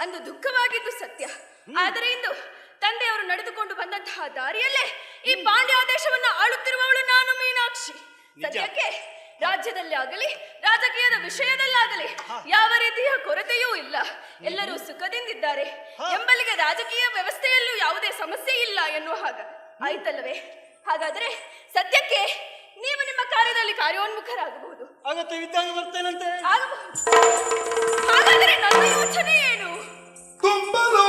ಅಂದು ದುಃಖವಾಗಿದ್ದು ಸತ್ಯ. ಆದರೆ ಇಂದು ತಂದೆಯವರು ನಡೆದುಕೊಂಡು ಬಂದಂತಹ ದಾರಿಯಲ್ಲೇ ಈ ಪಾಂಡ್ಯ ದೇಶವನ್ನು ಆಳುತ್ತಿರುವವಳು ನಾನು ಮೀನಾಕ್ಷಿ. ಸದ್ಯಕ್ಕೆ ರಾಜ್ಯದಲ್ಲಿ ಆಗಲಿ ರಾಜಕೀಯದ ವಿಷಯದಲ್ಲಾಗಲಿ ಯಾವ ರೀತಿಯ ಕೊರತೆಯೂ ಇಲ್ಲ. ಎಲ್ಲರೂ ಸುಖದಿಂದಿದ್ದಾರೆ. ಎಂಬಲ್ಲಿಗೆ ರಾಜಕೀಯ ವ್ಯವಸ್ಥೆಯಲ್ಲೂ ಯಾವುದೇ ಸಮಸ್ಯೆ ಇಲ್ಲ ಎನ್ನುವ ಹಾಗ ಆಯ್ತಲ್ಲವೇ? ಹಾಗಾದ್ರೆ ಸದ್ಯಕ್ಕೆ ನೀವು ನಿಮ್ಮ ಕಾರ್ಯದಲ್ಲಿ ಕಾರ್ಯೋನ್ಮುಖರಾಗಬಹುದು. ಅಗತ್ಯವಿದ್ದಾಗ ಬರ್ತೇನಂತೆ. ಹಾಗಾದರೆ ನನ್ನ ಯೋಚನೆ ಏನು? ತುಂಬಲು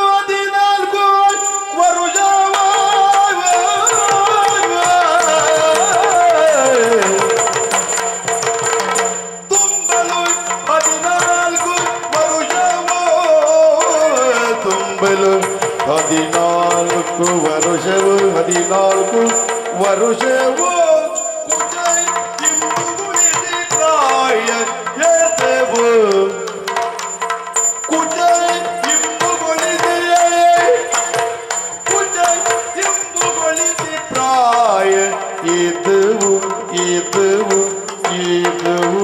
14 ವರುಷ ವರುಷವೋ ಕುಜೈ ಇಂಬುಗುಳಿದಿ ಪ್ರಾಯ ಏತೇವು ಕುಜೈ ಇಂಬುಗುಳಿದಿ ಪ್ರಾಯ ಏತೇವು ಏತೇವು ಏತೇವು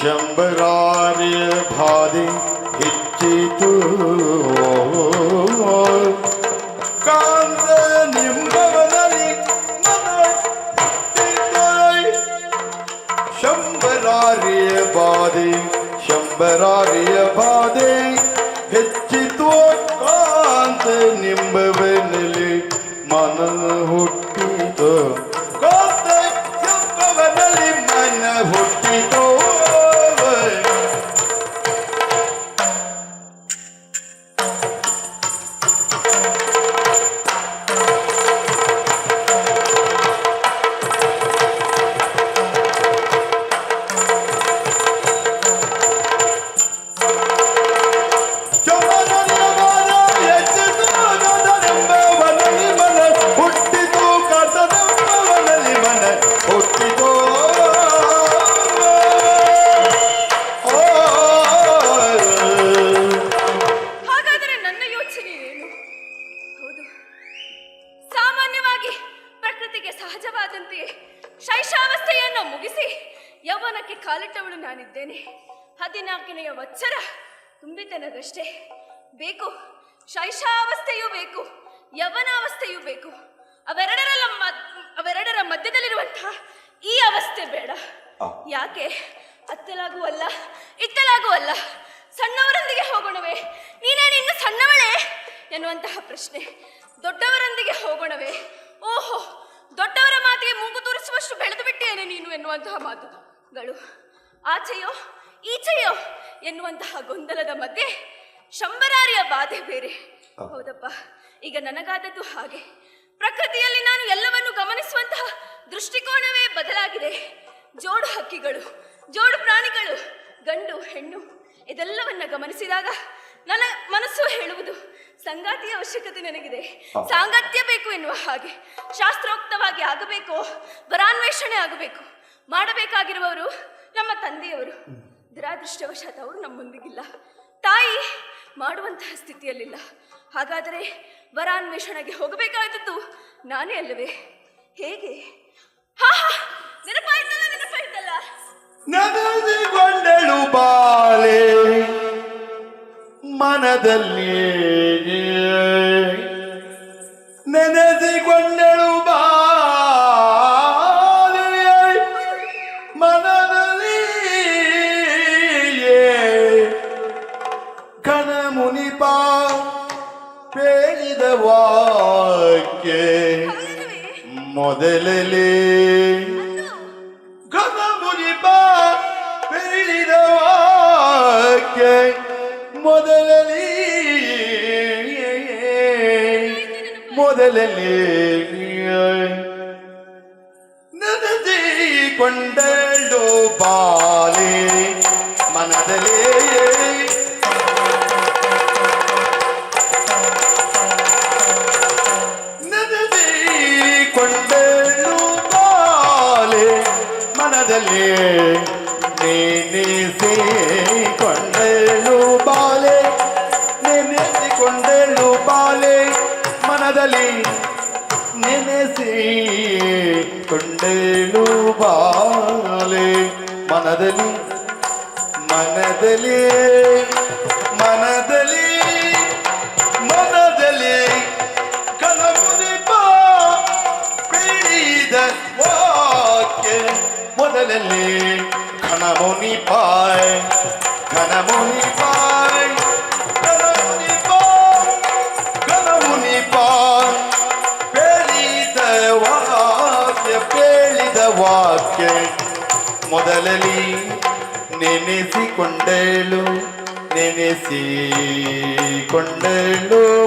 ಶಂಬರಾರ್ಯ ಭಾದಿ ಹೆಚ್ಚಿತು ಕಾಂತ ನಿಂಬವನಲ್ಲಿ ಶಂಬರಾರ್ಯ ಬಾಧೆ ಹೆಚ್ಚಿತು ಕಾಂತ ನಿಂಬವನಲ್ಲಿ ಮನ ಹುಟ್ಟಿತು ಕಾಂತ ನಿಂಬವನಲ್ಲಿ ಮನ ಹುಟ್ಟಿತು. ಶೈಶಾವಸ್ಥೆಯನ್ನು ಮುಗಿಸಿ ಯೌವನಕ್ಕೆ ಕಾಲಿಟ್ಟವಳು ನಾನಿದ್ದೇನೆ. 14ನೆಯ ವತ್ಸರ ತುಂಬಿತನಗಷ್ಟೇ. ಬೇಕು ಶೈಶಾವಸ್ಥೆಯೂ ಬೇಕು, ಯೌವನಾವಸ್ಥೆಯೂ ಬೇಕು. ಅವೆರಡರ ಮಧ್ಯದಲ್ಲಿರುವಂತಹ ಈ ಅವಸ್ಥೆ ಬೇಡ. ಯಾಕೆ? ಅತ್ತಲಾಗೂ ಅಲ್ಲ ಇತ್ತಲಾಗೂ ಅಲ್ಲ. ಸಣ್ಣವರೊಂದಿಗೆ ಹೋಗೋಣವೇ? ನೀನೇನು ಇನ್ನು ಸಣ್ಣವಳೇ ಎನ್ನುವಂತಹ ಪ್ರಶ್ನೆ. ದೊಡ್ಡವರೊಂದಿಗೆ ಹೋಗೋಣವೇ? ಓಹೋ, ದೊಡ್ಡವರ ಮಾತಿಗೆ ಮೂಗು ತೋರಿಸುವಷ್ಟು ಬೆಳೆದು ಬಿಟ್ಟೇನೆ ನೀನು ಎನ್ನುವಂತಹ ಮಾತುಗಳು. ಆಚೆಯೋ ಈಚೆಯೋ ಎನ್ನುವಂತಹ ಗೊಂದಲದ ಮಧ್ಯೆ ಶಂಬರಾರಿಯ ಬಾಧೆ ಬೇರೆ. ಹೌದಪ್ಪ, ಈಗ ನನಗಾದದ್ದು ಹಾಗೆ. ಪ್ರಕೃತಿಯಲ್ಲಿ ನಾನು ಎಲ್ಲವನ್ನು ಗಮನಿಸುವಂತಹ ದೃಷ್ಟಿಕೋನವೇ ಬದಲಾಗಿದೆ. ಜೋಡು ಹಕ್ಕಿಗಳು, ಜೋಡು ಪ್ರಾಣಿಗಳು, ಗಂಡು ಹೆಣ್ಣು ಇದೆಲ್ಲವನ್ನ ಗಮನಿಸಿದಾಗ ನನ್ನ ಮನಸ್ಸು ಹೇಳುವುದು ಸಂಗಾತಿಯ ಅವಶ್ಯಕತೆ ನನಗಿದೆ, ಸಾಂಗತ್ಯ ಬೇಕು ಎನ್ನುವ ಹಾಗೆ. ಶಾಸ್ತ್ರೋಕ್ತವಾಗಿ ಆಗಬೇಕು, ವರಾನ್ವೇಷಣೆ ಆಗಬೇಕು. ಮಾಡಬೇಕಾಗಿರುವವರು ನಮ್ಮ ತಂದೆಯವರು. ದುರಾದೃಷ್ಟವಶಾತ್ ಅವರು ನಮ್ಮೊಂದಿಗಿಲ್ಲ. ತಾಯಿ ಮಾಡುವಂತಹ ಸ್ಥಿತಿಯಲ್ಲಿಲ್ಲ. ಹಾಗಾದರೆ ವರಾನ್ವೇಷಣೆಗೆ ಹೋಗಬೇಕಾದದ್ದು ನಾನೇ ಅಲ್ಲವೇ? ಹೇಗೆ? ನೆನಪಾಯ್ತಲ್ಲ ನದದಿಗೊಂಡಳು ಬಾಲೆ ಮನದಲ್ಲಿ, ನೆನೆಸಿಕೊಂಡಳು ಬಾಲೆ ಮನದಲ್ಲಿ. ಘನ ಮುನಿಪ ಹೇಳಿದ ವಾಕ್ಯ ಮೊದಲೇ, ಘನ ಮುನಿಪ ಹೇಳಿದ ವಾಕ್ಯ ಮೊದಲೇ ನೆನೆಸಿಕೊಂಡಳು ಬಾಲೆ ಮನದಲ್ಲೇ. ಮನದಲ್ಲಿ ನೆನೆಸಿಕೊಂಡಳು ಬಾಲೆ ನೆನೆಸಿಕೊಂಡಳು ಬಾಲೆ ಮನದಲ್ಲಿ ನೆನೆಸಿಕೊಂಡಳು ಬಾಲೆ ಮನದಲ್ಲಿ ಮನದಲ್ಲಿ ಮನದಲ್ಲಿ ಮನದಲ್ಲಿ ಕಲಮುನಿಪ ಪೀಡಿದ ವಾಕ್ಯ ಮೊದಲಲ್ಲಿ ಕಣಮುನಿಪಾಯ್ ಕಣಮುನಿಪಾಯ್ ಕಣಮುನಿಪಾಯ್ ಕಣಮುನಿಪಾಯ್ ಪೇಳಿದ ವಾಕ್ಯ ಮೊದಲಲ್ಲಿ ನೆನೆಸಿಕೊಂಡಳು ನೆನೆಸಿಕೊಂಡಳು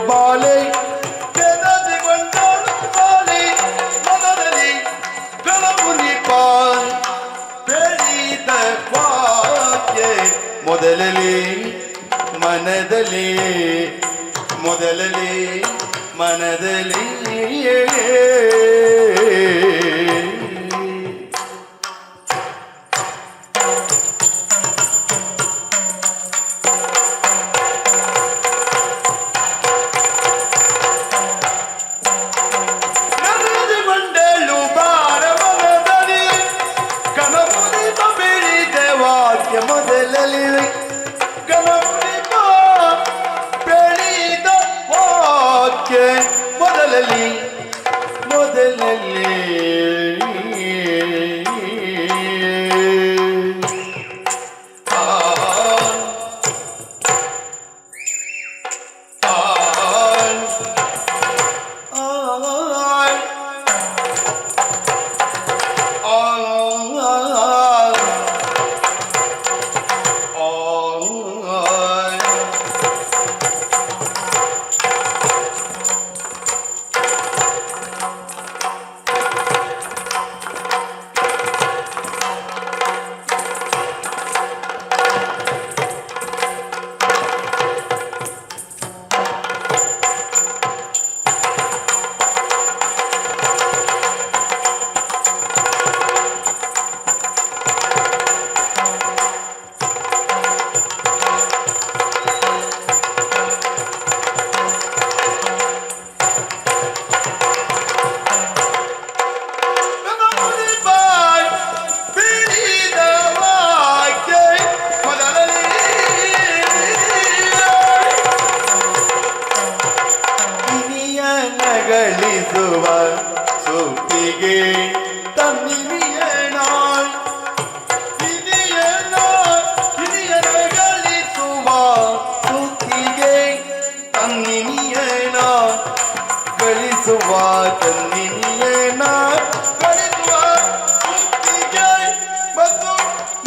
ಬಾಲೆ ನೆನೆಸಿಕೊಂಡಳು ಬಾಲೆ ಮನದಲ್ಲಿ ಕಳಮುನಿಪಾಯ್ ಬೆಳೆದ ವಾಕ್ಯ ಮೊದಲಲ್ಲಿ ಮನದಲ್ಲಿ ಮೊದಲಲ್ಲಿ ಮನದಲ್ಲಿ ಮೊದಲಲ್ಲಿ ಗಣಮುನಿಪ ಬೆಳೆದ ವಾಕ್ಯ ಮೊದಲಲ್ಲಿ ಮೊದಲಲ್ಲಿ ಆ ಆ ಗಳಿಸುವ ಸೂಕ್ತಿಗೆ ತನ್ನಿನಿಯೇನ ಗಳಿಸುವ ಸೂಕ್ತಿಗೆ ತನ್ನಿನಿಯೇನ ಗಳಿಸುವ ತನ್ನಿನಿಯೇನ ಗಳಿಸುವ ಸೂಕ್ತಿಗೆ ಬಂದು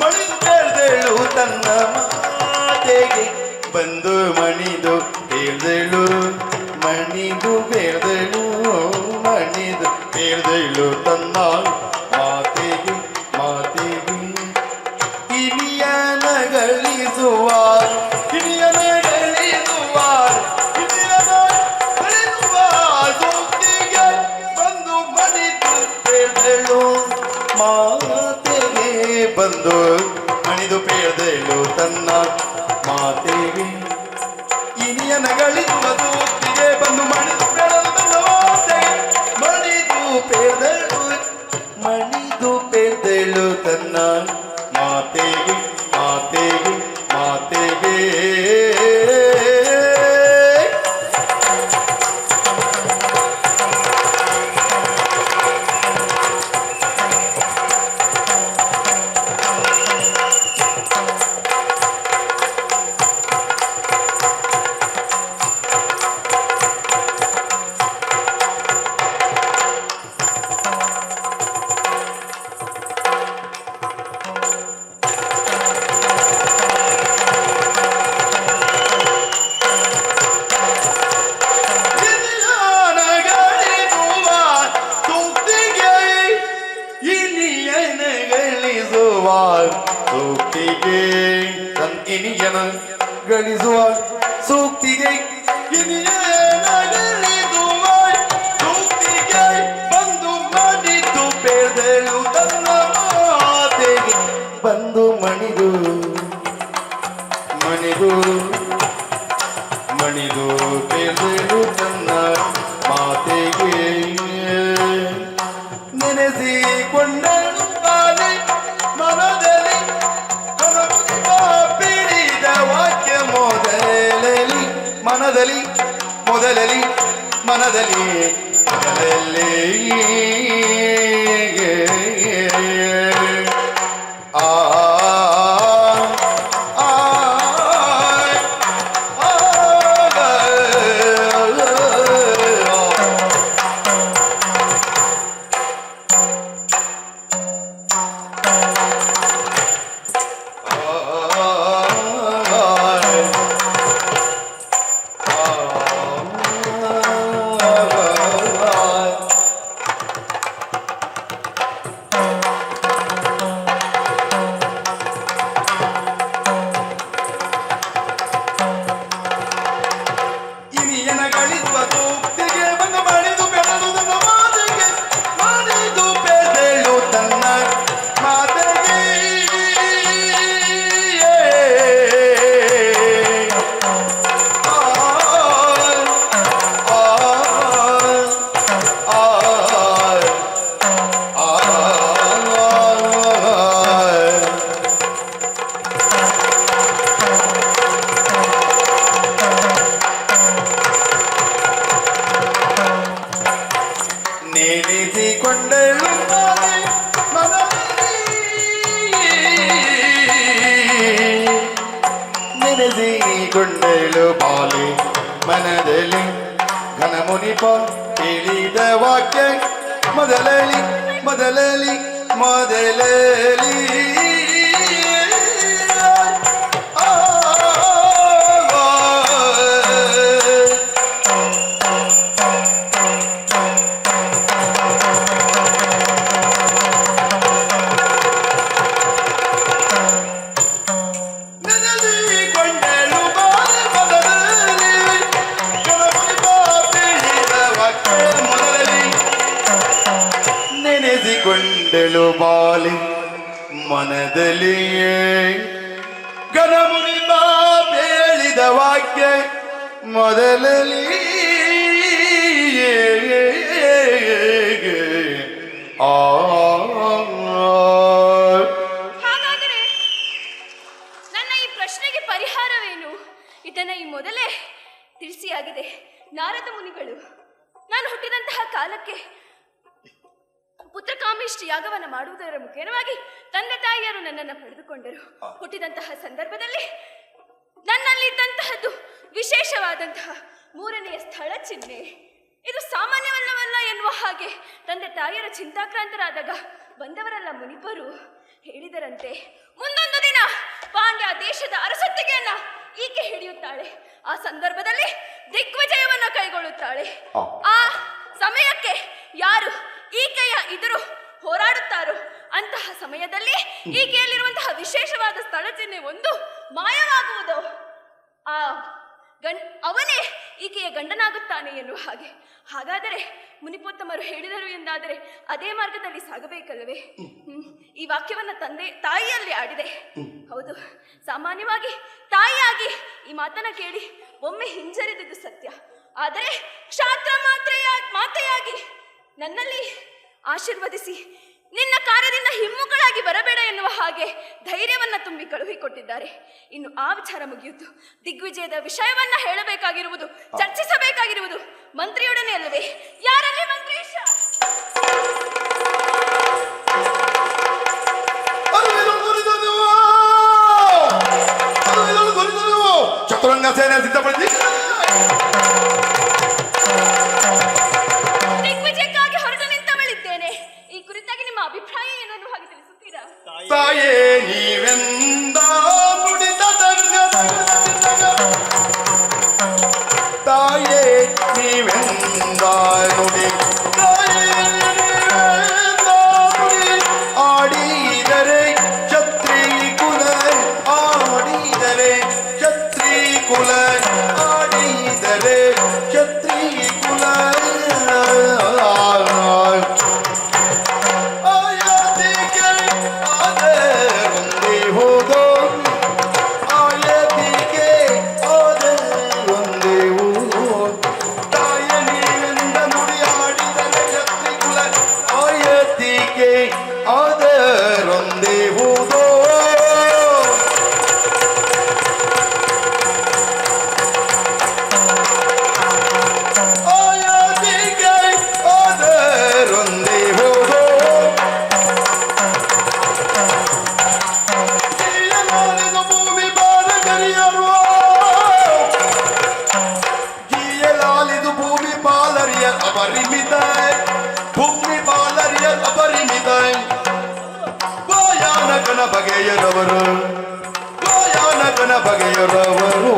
ಮಣಿದು ಕೇಳ್ದೆಳು ತನ್ನ ಮಾತೆಗೆ ಬಂದು ಮಣಿದು ಕೇಳ್ದೆಳು ಮಣಿದು ಬೇರ್ದಳು ಮಣಿದು ಬೇರ್ದಳು ತನ್ನ ಮಾತೆಗೆ ಮಾತೆಗೆ ಹಿರಿಯನ ಗಳಿಸುವ ಹಿರಿಯನ ಗಳಿಸುವ ಹಿರಿಯನ ಗಳಿಸುವ ಸೂಕ್ತಿಗೆ ಬಂದು ಮಣಿದು ಬೇರ್ದಳು ಮಾತೆಗೆ ಬಂದು ಮಣಿದು ಬೇರ್ದಳು ತನ್ನ ಮಾತೆಗೆ ಹಿರಿಯನ ಗಳಿಸುವ ಸೂಕ್ತಿಗೆ ಬಂದು ಮಣಿದು ಪೇದಳು ತನ್ನ ಮಾತೆಗೆ ಮಾತೆಗೆ ಮಾತೆಗೆ ಸೂಕ್ತಿಗೆ ಇನಿಯನ ಗಳಿಸುವ ಸೂಕ್ತಿಗೆ ಇನಿಯನ ಗಳಿಸುವ ಸೂಕ್ತಿಗೆ ಬಂದು ಮಾಡಿದ್ದು ಬೇದಳು ತನ್ನ ಮಾತೆಗೆ ಮನದಲ್ಲಿ ಮನದಲ್ಲಿ ಆ ನೆನೆಸಿಕೊಂಡಳು ಬಾಲೆ ಮನದಲ್ಲಿ ಘನ ಮುನಿಪ ಹೇಳಿದ ವಾಕ್ಯ ಮೊದಲಲಿ ಮೊದಲಲಿ ಮೊದಲಲಿ ನೆನೆಸಿಕೊಂಡಳು ಬಾಲಿ ಮನದಲ್ಲಿಯೇ ಗಣಮುನಿ ಹೇಳಿದ ವಾಕ್ಯ ಮೊದಲಲ್ಲಿ ಹಾಗಾದರೆ ನನ್ನ ಈ ಪ್ರಶ್ನೆಗೆ ಪರಿಹಾರವೇನು? ಇದನ್ನ ಈ ಮೊದಲೇ ತಿಳಿಸಿಯಾಗಿದೆ. ನಾರದ ಮುನಿಗಳು ನಾನು ಹುಟ್ಟಿದಂತಹ ಕಾಲಕ್ಕೆ ಪುತ್ರಕಾಮೇಷ್ಟಿ ಯಾಗವನ್ನು ಮಾಡುವುದರ ಮುಖೇನವಾಗಿ ತಂದೆ ತಾಯಿಯರು ನನ್ನನ್ನು ಪಡೆದುಕೊಂಡರು. ಹುಟ್ಟಿದಂತಹ ಸಂದರ್ಭದಲ್ಲಿ ನನ್ನಲ್ಲಿದ್ದಂತಹದ್ದು ವಿಶೇಷವಾದಂತಹ ಮೂರನೆಯ ಸ್ಥಳ ಚಿಹ್ನೆ. ಇದು ಸಾಮಾನ್ಯವಲ್ಲವಲ್ಲ ಎನ್ನುವ ಹಾಗೆ ತಂದೆ ತಾಯಿಯರ ಚಿಂತಾಕ್ರಾಂತರಾದಾಗ ಬಂದವರೆಲ್ಲ ಮುನಿಪರು ಹೇಳಿದರಂತೆ, ಮುಂದೊಂದು ದಿನ ಪಾಂಡ್ಯ ದೇಶದ ಅರಸೊತ್ತಿಗೆಯನ್ನ ಈಕೆ ಹಿಡಿಯುತ್ತಾಳೆ. ಆ ಸಂದರ್ಭದಲ್ಲಿ ದಿಗ್ವಿಜಯವನ್ನ ಕೈಗೊಳ್ಳುತ್ತಾಳೆ. ಆ ಸಮಯಕ್ಕೆ ಯಾರು ಈಕೆಯ ಎದುರು ಹೋರಾಡುತ್ತಾರೋ ಅಂತಹ ಸಮಯದಲ್ಲಿ ಈಕೆಯಲ್ಲಿರುವಂತಹ ವಿಶೇಷವಾದ ಸ್ಥಳ ಚಿಹ್ನೆ ಒಂದು ಮಾಯವಾಗುವುದು. ಅವನೇ ಈಕೆಯ ಗಂಡನಾಗುತ್ತಾನೆ ಎನ್ನುವ ಹಾಗೆ. ಹಾಗಾದರೆ ಮುನಿಪೋತ್ತಮರು ಹೇಳಿದರು ಎಂದಾದರೆ ಅದೇ ಮಾರ್ಗದಲ್ಲಿ ಸಾಗಬೇಕಲ್ಲವೇ? ಈ ವಾಕ್ಯವನ್ನ ತಾಯಿಯಲ್ಲಿ ಆಡಿದೆ. ಹೌದು, ಸಾಮಾನ್ಯವಾಗಿ ತಾಯಿಯಾಗಿ ಈ ಮಾತನ್ನ ಕೇಳಿ ಒಮ್ಮೆ ಹಿಂಜರಿದಿದ್ದು ಸತ್ಯ. ಆದರೆ ಕ್ಷಾತ್ರ ಮಾತೆಯಾಗಿ ನನ್ನಲ್ಲಿ ಆಶೀರ್ವದಿಸಿ ನಿನ್ನ ಕಾರ್ಯದಿಂದ ಹಿಮ್ಮುಖಳಾಗಿ ಬರಬೇಡ ಎನ್ನುವ ಹಾಗೆ ಧೈರ್ಯವನ್ನ ತುಂಬಿ ಕಳುಹಿಕೊಟ್ಟಿದ್ದಾರೆ. ಇನ್ನು ಆ ವಿಚಾರ ಮುಗಿಯಿತು. ದಿಗ್ವಿಜಯದ ವಿಷಯವನ್ನ ಹೇಳಬೇಕಾಗಿರುವುದು, ಚರ್ಚಿಸಬೇಕಾಗಿರುವುದು ಮಂತ್ರಿಯೊಡನೆ ಅಲ್ಲವೇ? ಯಾರಲ್ಲಿ ಮಂತ್ರೀಶ? ಚತುರಂಗ ಸೇನೆ ಸಿದ್ಧಪಡಿಸಿ ಅಭಿಪ್ರಾಯ ಏನನ್ನು ಹಾಗೆ ತಿಳಿಸುತ್ತೀರಾ? ತಾಯೇ ನೀವೆಂದ ನುಡಿದ ತಾಯೇ ನೀವೆಂದ ನುಡಿ ಆಡಿದರೆ ಛತ್ರಿ ಕುಲ ಆಡಿದರೆ ಛತ್ರಿ ಕುಲ ಆಡಿದರೆ ಪರಿಮಿತ ಭೂಮಿ ಬಾಲರಿಯ ಅಪರಿಮಿತ ಭಯಾನಕನ ಬಗೆಯರವರು ಭಯಾನಕನ ಬಗೆಯರವರು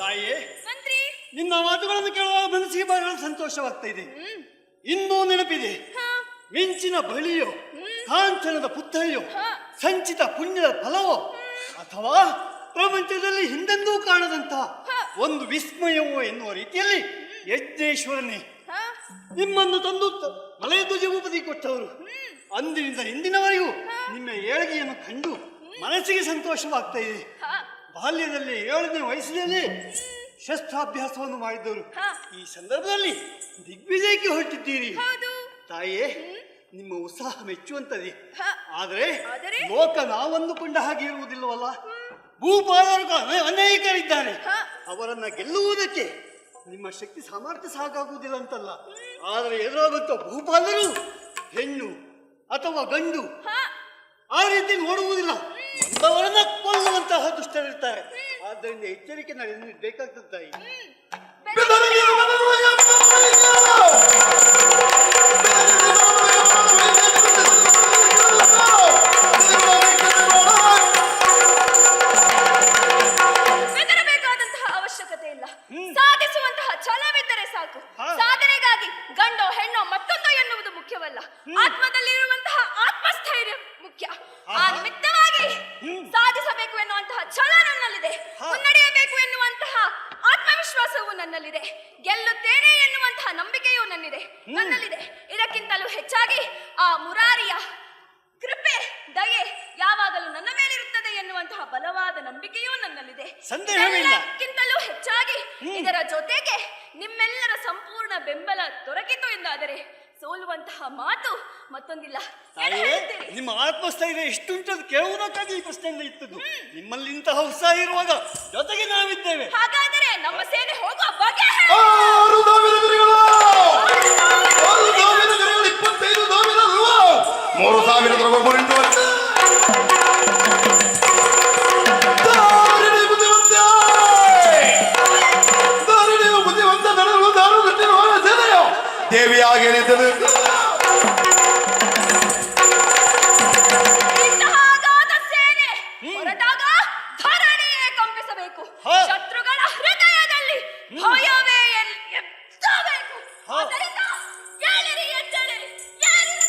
ತಾಯಿಯೇ, ಮಂತ್ರಿ. ನಿನ್ನ ಮಾತುಗಳನ್ನು ಕೇಳುವಾಗ ಮನಸ್ಸಿಗೆ ಬಹಳ ಸಂತೋಷವಾಗ್ತಾ ಇದೆ. ಇನ್ನೂ ನೆನಪಿದೆ, ಹಾ, ಮಿಂಚಿನ ಬಳಿಯೋ ಕಾಂಚನದ ಪುತ್ಥಳಿಯೋ ಸಂಚಿತ ಪುಣ್ಯದ ಫಲವೋ ಅಥವಾ ಪ್ರಪಂಚದಲ್ಲಿ ಹಿಂದೆಂದೂ ಕಾಣದಂತಹ ಒಂದು ವಿಸ್ಮಯವೋ ಎನ್ನುವ ರೀತಿಯಲ್ಲಿ ಯಜ್ಞೇಶ್ವರನೇ ಹಾ, ನಿಮ್ಮನ್ನು ತಂದು ಮಲಯ ಧ್ವಜಭೂಪತಿ ಕೊಟ್ಟವರು. ಅಂದಿನಿಂದ ಇಂದಿನವರೆಗೂ ನಿಮ್ಮ ಏಳಿಗೆಯನ್ನು ಕಂಡು ಮನಸ್ಸಿಗೆ ಸಂತೋಷವಾಗ್ತಾ ಇದೆ. ಹಾ, ಬಾಲ್ಯದಲ್ಲಿ 7ನೇ ವಯಸ್ಸಿನಲ್ಲಿ ಶಸ್ತ್ರಾಭ್ಯಾಸವನ್ನು ಮಾಡಿದ್ದವರು. ಹಾ. ಈ ಸಂದರ್ಭದಲ್ಲಿ ದಿಗ್ವಿಜಯಕ್ಕೆ ಹೊರಟಿದ್ದೀರಿ. ಹೌದು. ತಾಯೇ, ನಿಮ್ಮ ಉತ್ಸಾಹ ಮೆಚ್ಚುವಂತದೆ. ಹಾ. ಆದರೆ ಆದರೆ? ಲೋಕ ನಾವಂದುಕೊಂಡ ಹಾಗೆ ಇರುವುದಿಲ್ಲವಲ್ಲ. ಭೂಪಾಲರು ಅನೇಕರಿದ್ದಾರೆ. ಹಾ. ಅವರನ್ನ ಗೆಲ್ಲುವುದಕ್ಕೆ ನಿಮ್ಮ ಶಕ್ತಿ ಸಾಮರ್ಥ್ಯ ಸಾಕಾಗುವುದಿಲ್ಲ ಅಂತಲ್ಲ. ಆದರೆ ಎದುರಾಗುತ್ತ ಭೂಪಾಲರು ಹೆಣ್ಣು ಅಥವಾ ಗಂಡು ಹಾ, ಆ ರೀತಿ ನೋಡುವುದಿಲ್ಲ. ಬಂದವರನ್ನ ಕೊಲ್ಲುವಂತಹ ದುಷ್ಟರಿರ್ತಾರೆ. ಆದ್ದರಿಂದ ಎಚ್ಚರಿಕೆ ಬೇಕಾಗ್ತದೆ ತಾಯಿ. ಬೆದರಬೇಕಾದಂತಹ ಅವಶ್ಯಕತೆ ಇಲ್ಲ. ಸಾಧಿಸುವಂತಹ ಛಲವಿದ್ದರೆ ಸಾಕು. ಹಾ. ಸಾಧನೆಗಾಗಿ ಗಂಡೋ ಹೆಣ್ಣೋ ಮತ್ತೊಂದೋ ಎನ್ನುವುದು ಮುಖ್ಯವಲ್ಲ. ಆತ್ಮದಲ್ಲಿರುವಂತಹ ಆತ್ಮಸ್ಥೈರ್ಯ ಮುಖ್ಯ. ಆ ನಿಮಿತ್ತವಾಗಿ ಸಾಧಿಸಬೇಕು ಎನ್ನುವಂತಹ ಛಲ ನನ್ನಲ್ಲಿದೆ. ಮುನ್ನಡೆಯಬೇಕು ಎನ್ನುವಂತಹ ಆತ್ಮವಿಶ್ವಾಸವು ನನ್ನಲ್ಲಿದೆ. ಗೆಲ್ಲುತ್ತೇನೆ ಎನ್ನುವಂತಹ ನಂಬಿಕೆಯೂ ನನ್ನಲ್ಲಿದೆ. ಇದಕ್ಕಿಂತಲೂ ಹೆಚ್ಚಾಗಿ ಆ ಮುರಾರಿಯ ಕೃಪೆ ದಯೆ ಯಾವಾಗಲೂ ನನ್ನ ಮೇಲಿರುತ್ತದೆ ಎನ್ನುವಂತಹ ಬಲವಾದ ನಂಬಿಕೆಯೂ ನನ್ನಲ್ಲಿದೆ. ಸಂದೇಹವಿಲ್ಲ. ಇದಕ್ಕಿಂತಲೂ ಹೆಚ್ಚಾಗಿ ಇದರ ಜೊತೆಗೆ ನಿಮ್ಮೆಲ್ಲರ ಸಂಪೂರ್ಣ ಬೆಂಬಲ ದೊರಕಿತು ಎಂದಾದರೆ ಸೋಲುವಂತಹ ಮಾತು ಮತ್ತೊಂದಿಲ್ಲ. ಏನು ತಾಯೇ, ಹೇಳುತ್ತೀರಿ? ನಿಮ್ಮ ಆತ್ಮಸ್ಥೈರ್ಯ ಇಷ್ಟುಂಟು ಕೇಳುವುದಕ್ಕಾಗಿ ಈ ಪ್ರಶ್ನೆಯಿಂದ ಇತ್ತದ್ದು. ನಿಮ್ಮಲ್ಲಿ ಇಂತಹ ಉತ್ಸಾಹ ಇರುವಾಗ ಜೊತೆಗೆ ನಾವಿದ್ದೇವೆ. ಹಾಗಾದರೆ ನಮ್ಮ ಸೇನೆ ಹೋಗುವ ಬಗೆ ಹೇಳಿ. 3,000 ಬುದ್ಧಿವಂತ ನಡೆಯಲು ದೇವಿಯಾಗಿ ನಿಂತது ಇಂತಹಾಗಾದ ಸೇನೆ ಹೊರಟಾಗ ಧರಣಿಯೇ ಕಂಪಿಸಬೇಕು. ಶತ್ರುಗಳ ಹೃದಯದಲ್ಲಿ ಭಯವೇ ಎತ್ತಬೇಕು. ಆದ್ದರಿಂದ ಏಳಿರಿ, ಎದ್ದೇಳಿರಿ, ಏಳಿರಿ.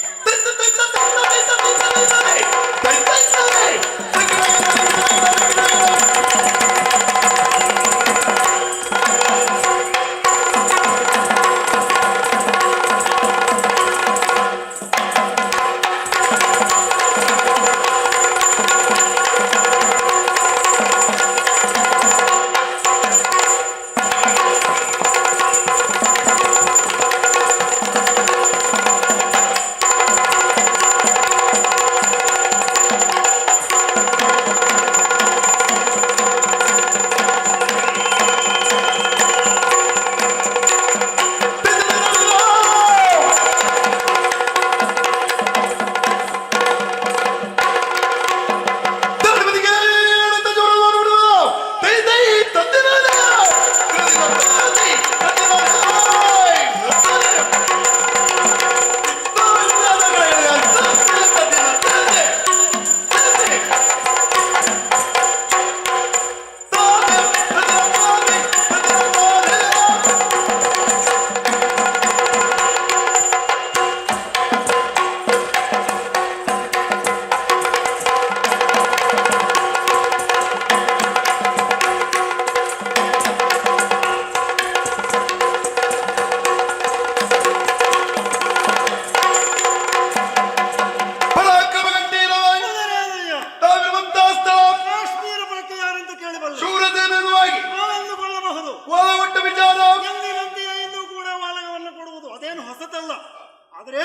ಆದ್ರೆ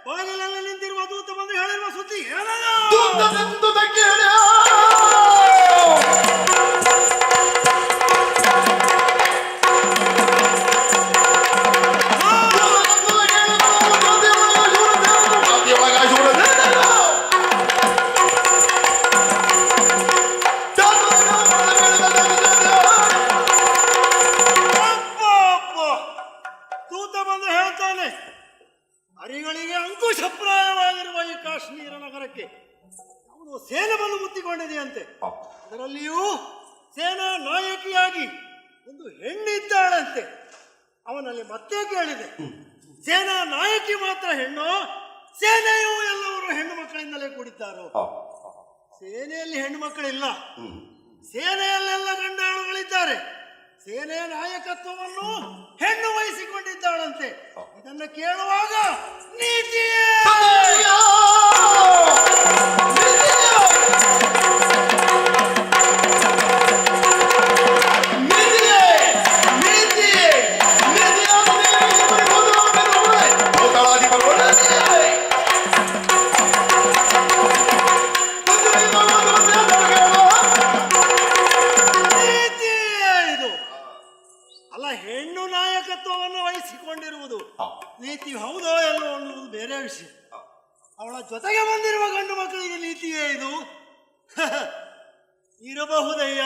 ಬಾಗಿಲಲ್ಲಿ ನಿಂತಿರುವ ದೂತ ಬಂದು ಹೇಳಿರುವ ಸುದ್ದಿ ಏನಲ್ಲ? ದೂತನೆಂದುದಕ್ಕೆ ಹೇಳಿ ಹೇಳ್ತಾನೆ, ಅರಿಗಳಿಗೆ ಅಂಕುಶಪ್ರಾಯವಾಗಿರುವ ಈ ಕಾಶ್ಮೀರ ನಗರಕ್ಕೆ ಅವನು ಸೇನೆ ಬಂದು ಮುತ್ತಿಕೊಂಡಿದೆಯಂತೆ. ಅದರಲ್ಲಿಯೂ ಸೇನಾ ನಾಯಕಿಯಾಗಿ ಒಂದು ಹೆಣ್ಣಿದ್ದಾಳಂತೆ. ಅವನಲ್ಲಿ ಮತ್ತೆ ಕೇಳಿದೆ, ಸೇನಾ ನಾಯಕಿ ಮಾತ್ರ ಹೆಣ್ಣು, ಸೇನೆಯೂ ಎಲ್ಲವರು ಹೆಣ್ಣು ಮಕ್ಕಳಿಂದಲೇ ಕೂಡಿದ್ದಾರೋ? ಸೇನೆಯಲ್ಲಿ ಹೆಣ್ಣು ಮಕ್ಕಳಿಲ್ಲ, ಸೇನೆಯಲ್ಲೆಲ್ಲ ಗಂಡಾಳುಗಳಿದ್ದಾರೆ. ಸೇನೆಯ ನಾಯಕತ್ವವನ್ನು ಹೆಣ್ಣು ವಹಿಸಿಕೊಂಡಿದ್ದಾಳಂತೆ. ಇದನ್ನು ಕೇಳುವಾಗ ನೀತಿಯೇ ಹೆಣ್ಣು ನಾಯಕತ್ವವನ್ನು ವಹಿಸಿಕೊಂಡಿರುವುದು ನೀತಿ ಹೌದೋ ಎಲ್ಲೋ ಅನ್ನುವುದು ಬೇರೆ ವಿಷಯ. ಅವಳ ಜೊತೆಗೆ ಬಂದಿರುವ ಗಂಡು ಮಕ್ಕಳಿಗೆ ನೀತಿಯೇ ಇದು? ಇರಬಹುದಯ್ಯ.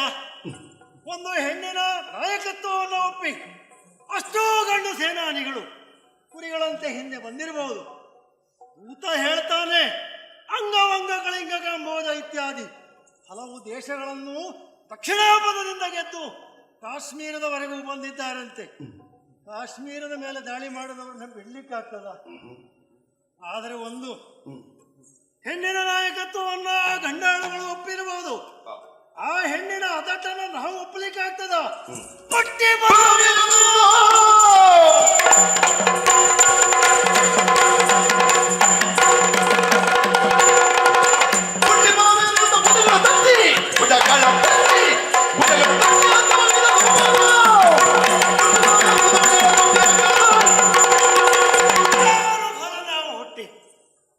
ಒಂದು ಹೆಣ್ಣಿನ ನಾಯಕತ್ವವನ್ನು ಒಪ್ಪಿ ಅಷ್ಟೋ ಗಂಡು ಸೇನಾನಿಗಳು ಕುರಿಗಳಂತೆ ಹಿಂದೆ ಬಂದಿರಬಹುದು. ಊತ ಹೇಳ್ತಾನೆ, ಅಂಗವಂಗ ಕಳಿಂಗ ಕಾಂಬೋಜ ಇತ್ಯಾದಿ ಹಲವು ದೇಶಗಳನ್ನು ದಕ್ಷಿಣಾಪಥದಿಂದ ಗೆದ್ದು ಕಾಶ್ಮೀರದವರೆಗೂ ಬಂದಿದ್ದಾರಂತೆ. ಕಾಶ್ಮೀರದ ಮೇಲೆ ದಾಳಿ ಮಾಡಿದವ್ರನ್ನ ಬಿಡ್ಲಿಕ್ಕಾಗ್ತದ? ಆದರೆ ಒಂದು ಹೆಣ್ಣಿನ ನಾಯಕತ್ವವನ್ನ ಗಂಡಾಳುಗಳು ಒಪ್ಪಿರಬಹುದು, ಆ ಹೆಣ್ಣಿನ ಅದಟ್ಟನ್ನು ನಾವು ಒಪ್ಪಲಿಕ್ಕಾಗ್ತದ? ಪಟ್ಟಿ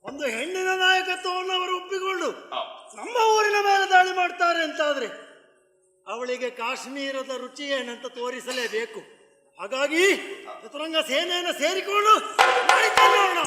ಒಂದು ಹೆಣ್ಣಿನ ನಾಯಕತ್ವವನ್ನು ಅವರು ಒಪ್ಪಿಕೊಂಡು ನಮ್ಮ ಊರಿನ ಮೇಲೆ ದಾಳಿ ಮಾಡ್ತಾರೆ ಅಂತಾದ್ರೆ ಅವಳಿಗೆ ಕಾಶ್ಮೀರದ ರುಚಿ ಏನಂತ ತೋರಿಸಲೇಬೇಕು. ಹಾಗಾಗಿ ಚತುರಂಗ ಸೇನೆಯನ್ನು ಸೇರಿಕೊಂಡು ನೋಡೋಣ.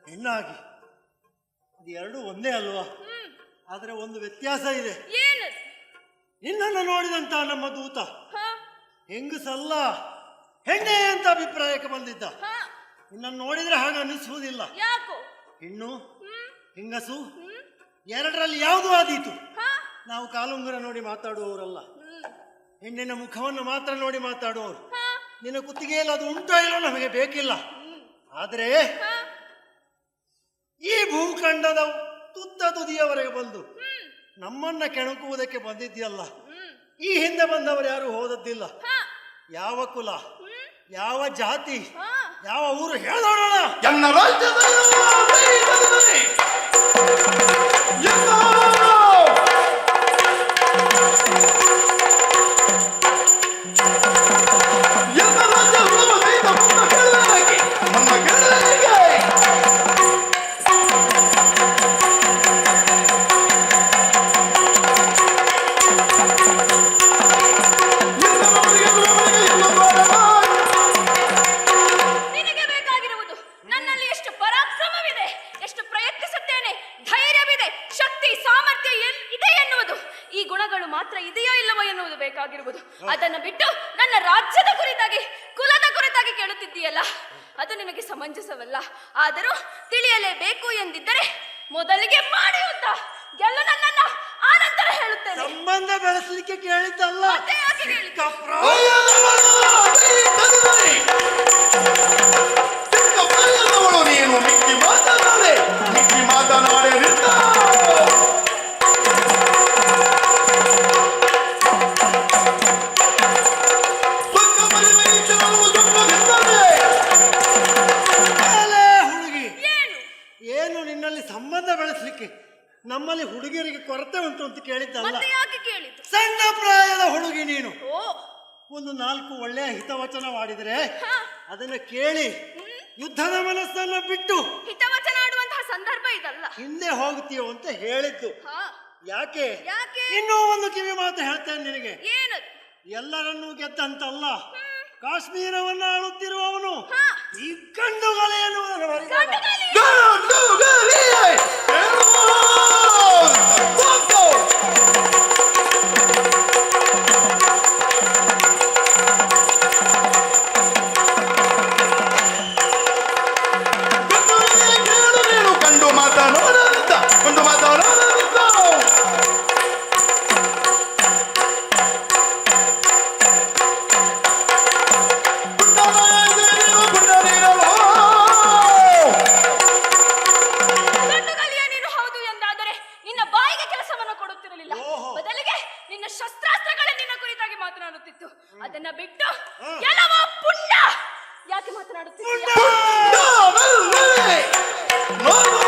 ಹೆಣ್ಣಾಗಿ ಅದು ಎರಡು ಒಂದೇ ಅಲ್ವಾ? ಆದರೆ ಒಂದು ವ್ಯತ್ಯಾಸ ಇದೆ. ನಿನ್ನನ್ನು ನೋಡಿದಂತ ನಮ್ಮ ದೂತ ಹೆಂಗಸಲ್ಲ ಹೆಣ್ಣೆ ಅಂತ ಅಭಿಪ್ರಾಯಕ್ಕೆ ಬಂದಿದ್ದ. ನಿನ್ನನ್ನು ನೋಡಿದ್ರೆ ಹಾಗೆ ಅನಿಸುವುದಿಲ್ಲ. ಹೆಣ್ಣು ಹೆಂಗಸು ಎರಡರಲ್ಲಿ ಯಾವುದು ಆದೀತು? ನಾವು ಕಾಲುಂಗುರ ನೋಡಿ ಮಾತಾಡುವವರಲ್ಲ, ಹೆಣ್ಣಿನ ಮುಖವನ್ನು ಮಾತ್ರ ನೋಡಿ ಮಾತಾಡುವವರು. ನಿನ್ನ ಕುತ್ತಿಗೆಯಲ್ಲಿ ಅದು ಉಂಟೋ ಇಲ್ಲೋ ನಮಗೆ ಬೇಕಿಲ್ಲ. ಆದರೆ ಈ ಭೂಖಂಡದ ತುತ್ತ ತುದಿಯವರೆಗೆ ಬಂದು ನಮ್ಮನ್ನ ಕೆಣಕುವುದಕ್ಕೆ ಬಂದಿದ್ಯಲ್ಲ, ಈ ಹಿಂದೆ ಬಂದವರು ಯಾರು ಹೋದದ್ದಿಲ್ಲ. ಯಾವ ಕುಲ, ಯಾವ ಜಾತಿ, ಯಾವ ಊರು ಹೇಳೋಣ? ಎನ್ನ ಅದನ್ನು ಬಿಟ್ಟು ನನ್ನ ರಾಜ್ಯದ ಕುರಿತಾಗಿ ಕುಲದ ಕುರಿತಾಗಿ ಕೇಳುತ್ತಿದ್ದೀಯಲ್ಲ, ಅದು ನಿನಗೆ ಸಮಂಜಸವಲ್ಲ. ಆದರೂ ತಿಳಿಯಲೇಬೇಕು ಎಂದಿದ್ದರೆ ಮೊದಲಿಗೆ ಮಾಡಿ ಯುದ್ಧ ಗೆಲ್ಲ ನನ್ನನ್ನ, ಆನಂತರ ಹೇಳುತ್ತೇನೆ. ಸಂಬಂಧ ಬೆಳೆಸಲಿಕ್ಕೆ ಕೇಳಿದ್ದಲ್ಲ. ನೀನು ಮಿಕ್ಕಿ ಮಾತನಾಡೆ ಸಂಬಂಧ ಬೆಳೆಸಲಿಕ್ಕೆ ನಮ್ಮಲ್ಲಿ ಹುಡುಗಿಯರಿಗೆ ಕೊರತೆ ಉಂಟು ಅಂತ ಕೇಳಿದ್ದಲ್ಲ. ಯಾಕೆ ಕೇಳಿದ್ದು? ಸಣ್ಣ ಪ್ರಾಯದ ಹುಡುಗಿ ನೀನು, ಒಂದು 4 ಒಳ್ಳೆಯ ಹಿತವಚನವಾಡಿದರೆ ಅದನ್ನ ಕೇಳಿ ಯುದ್ಧದ ಮನಸ್ಸನ್ನ ಬಿಟ್ಟು ಹಿತವಚನ ಆಡುವಂತಹ ಸಂದರ್ಭ ಇದಲ್ಲ. ಹಿಂದೆ ಹೋಗ್ತೀಯೋ ಅಂತ ಹೇಳಿದ್ದು. ಹಾ, ಯಾಕೆ ಯಾಕೆ? ಇನ್ನೂ ಒಂದು ಕಿವಿ ಮಾತು ಹೇಳ್ತೇನೆ ನಿನಗೆ. ಏನದು? ಎಲ್ಲರನ್ನೂ ಗೆದ್ದಂತಲ್ಲ, ಕಾಶ್ಮೀರವನ್ನ ಆಳುತ್ತಿರುವವನು ಹಾ. ಈ ಗಂಡುಗಲೆ ಎನ್ನುವುದನ್ನು ಮರೆಯಬೇಡ. ಗಂಡುಗಲಿ! ಗಂಡುಗಲಿಯೇ! ಹೋಗು! ಗಂಡುಗಲಿಯೇ, ಕೇಳು ನೀನು ಕಂಡು ಮಾತನಾಡಲಿದ್ದ, ಕಂಡು ಮಾತನಾಡಲಿದ್ದ. ಗಂಡುಗಲಿಯ ನೀನು ಹೌದು ಎಂದಾದರೆ ನಿನ್ನ ಬಾಯಿಗೆ ಕೆಲಸವನ್ನು ಕೊಡುತ್ತಿರಲಿಲ್ಲ. ಓಹೋ. ಬದಲಿಗೆ ನಿನ್ನ ಶಸ್ತ್ರಾಸ್ತ್ರಗಳೇ ನಿನ್ನ ಕುರಿತಾಗಿ ಮಾತನಾಡುತ್ತಿತ್ತು. ಅದನ್ನ ಬಿಟ್ಟು ಎಲ್ಲವೋ ಪುಂಡ ಯಾಕೆ ಮಾತನಾಡುತ್ತಿದ್ದೀಯ? ಗಂಡುಗಲಿಯೇ! ಹೋಗು!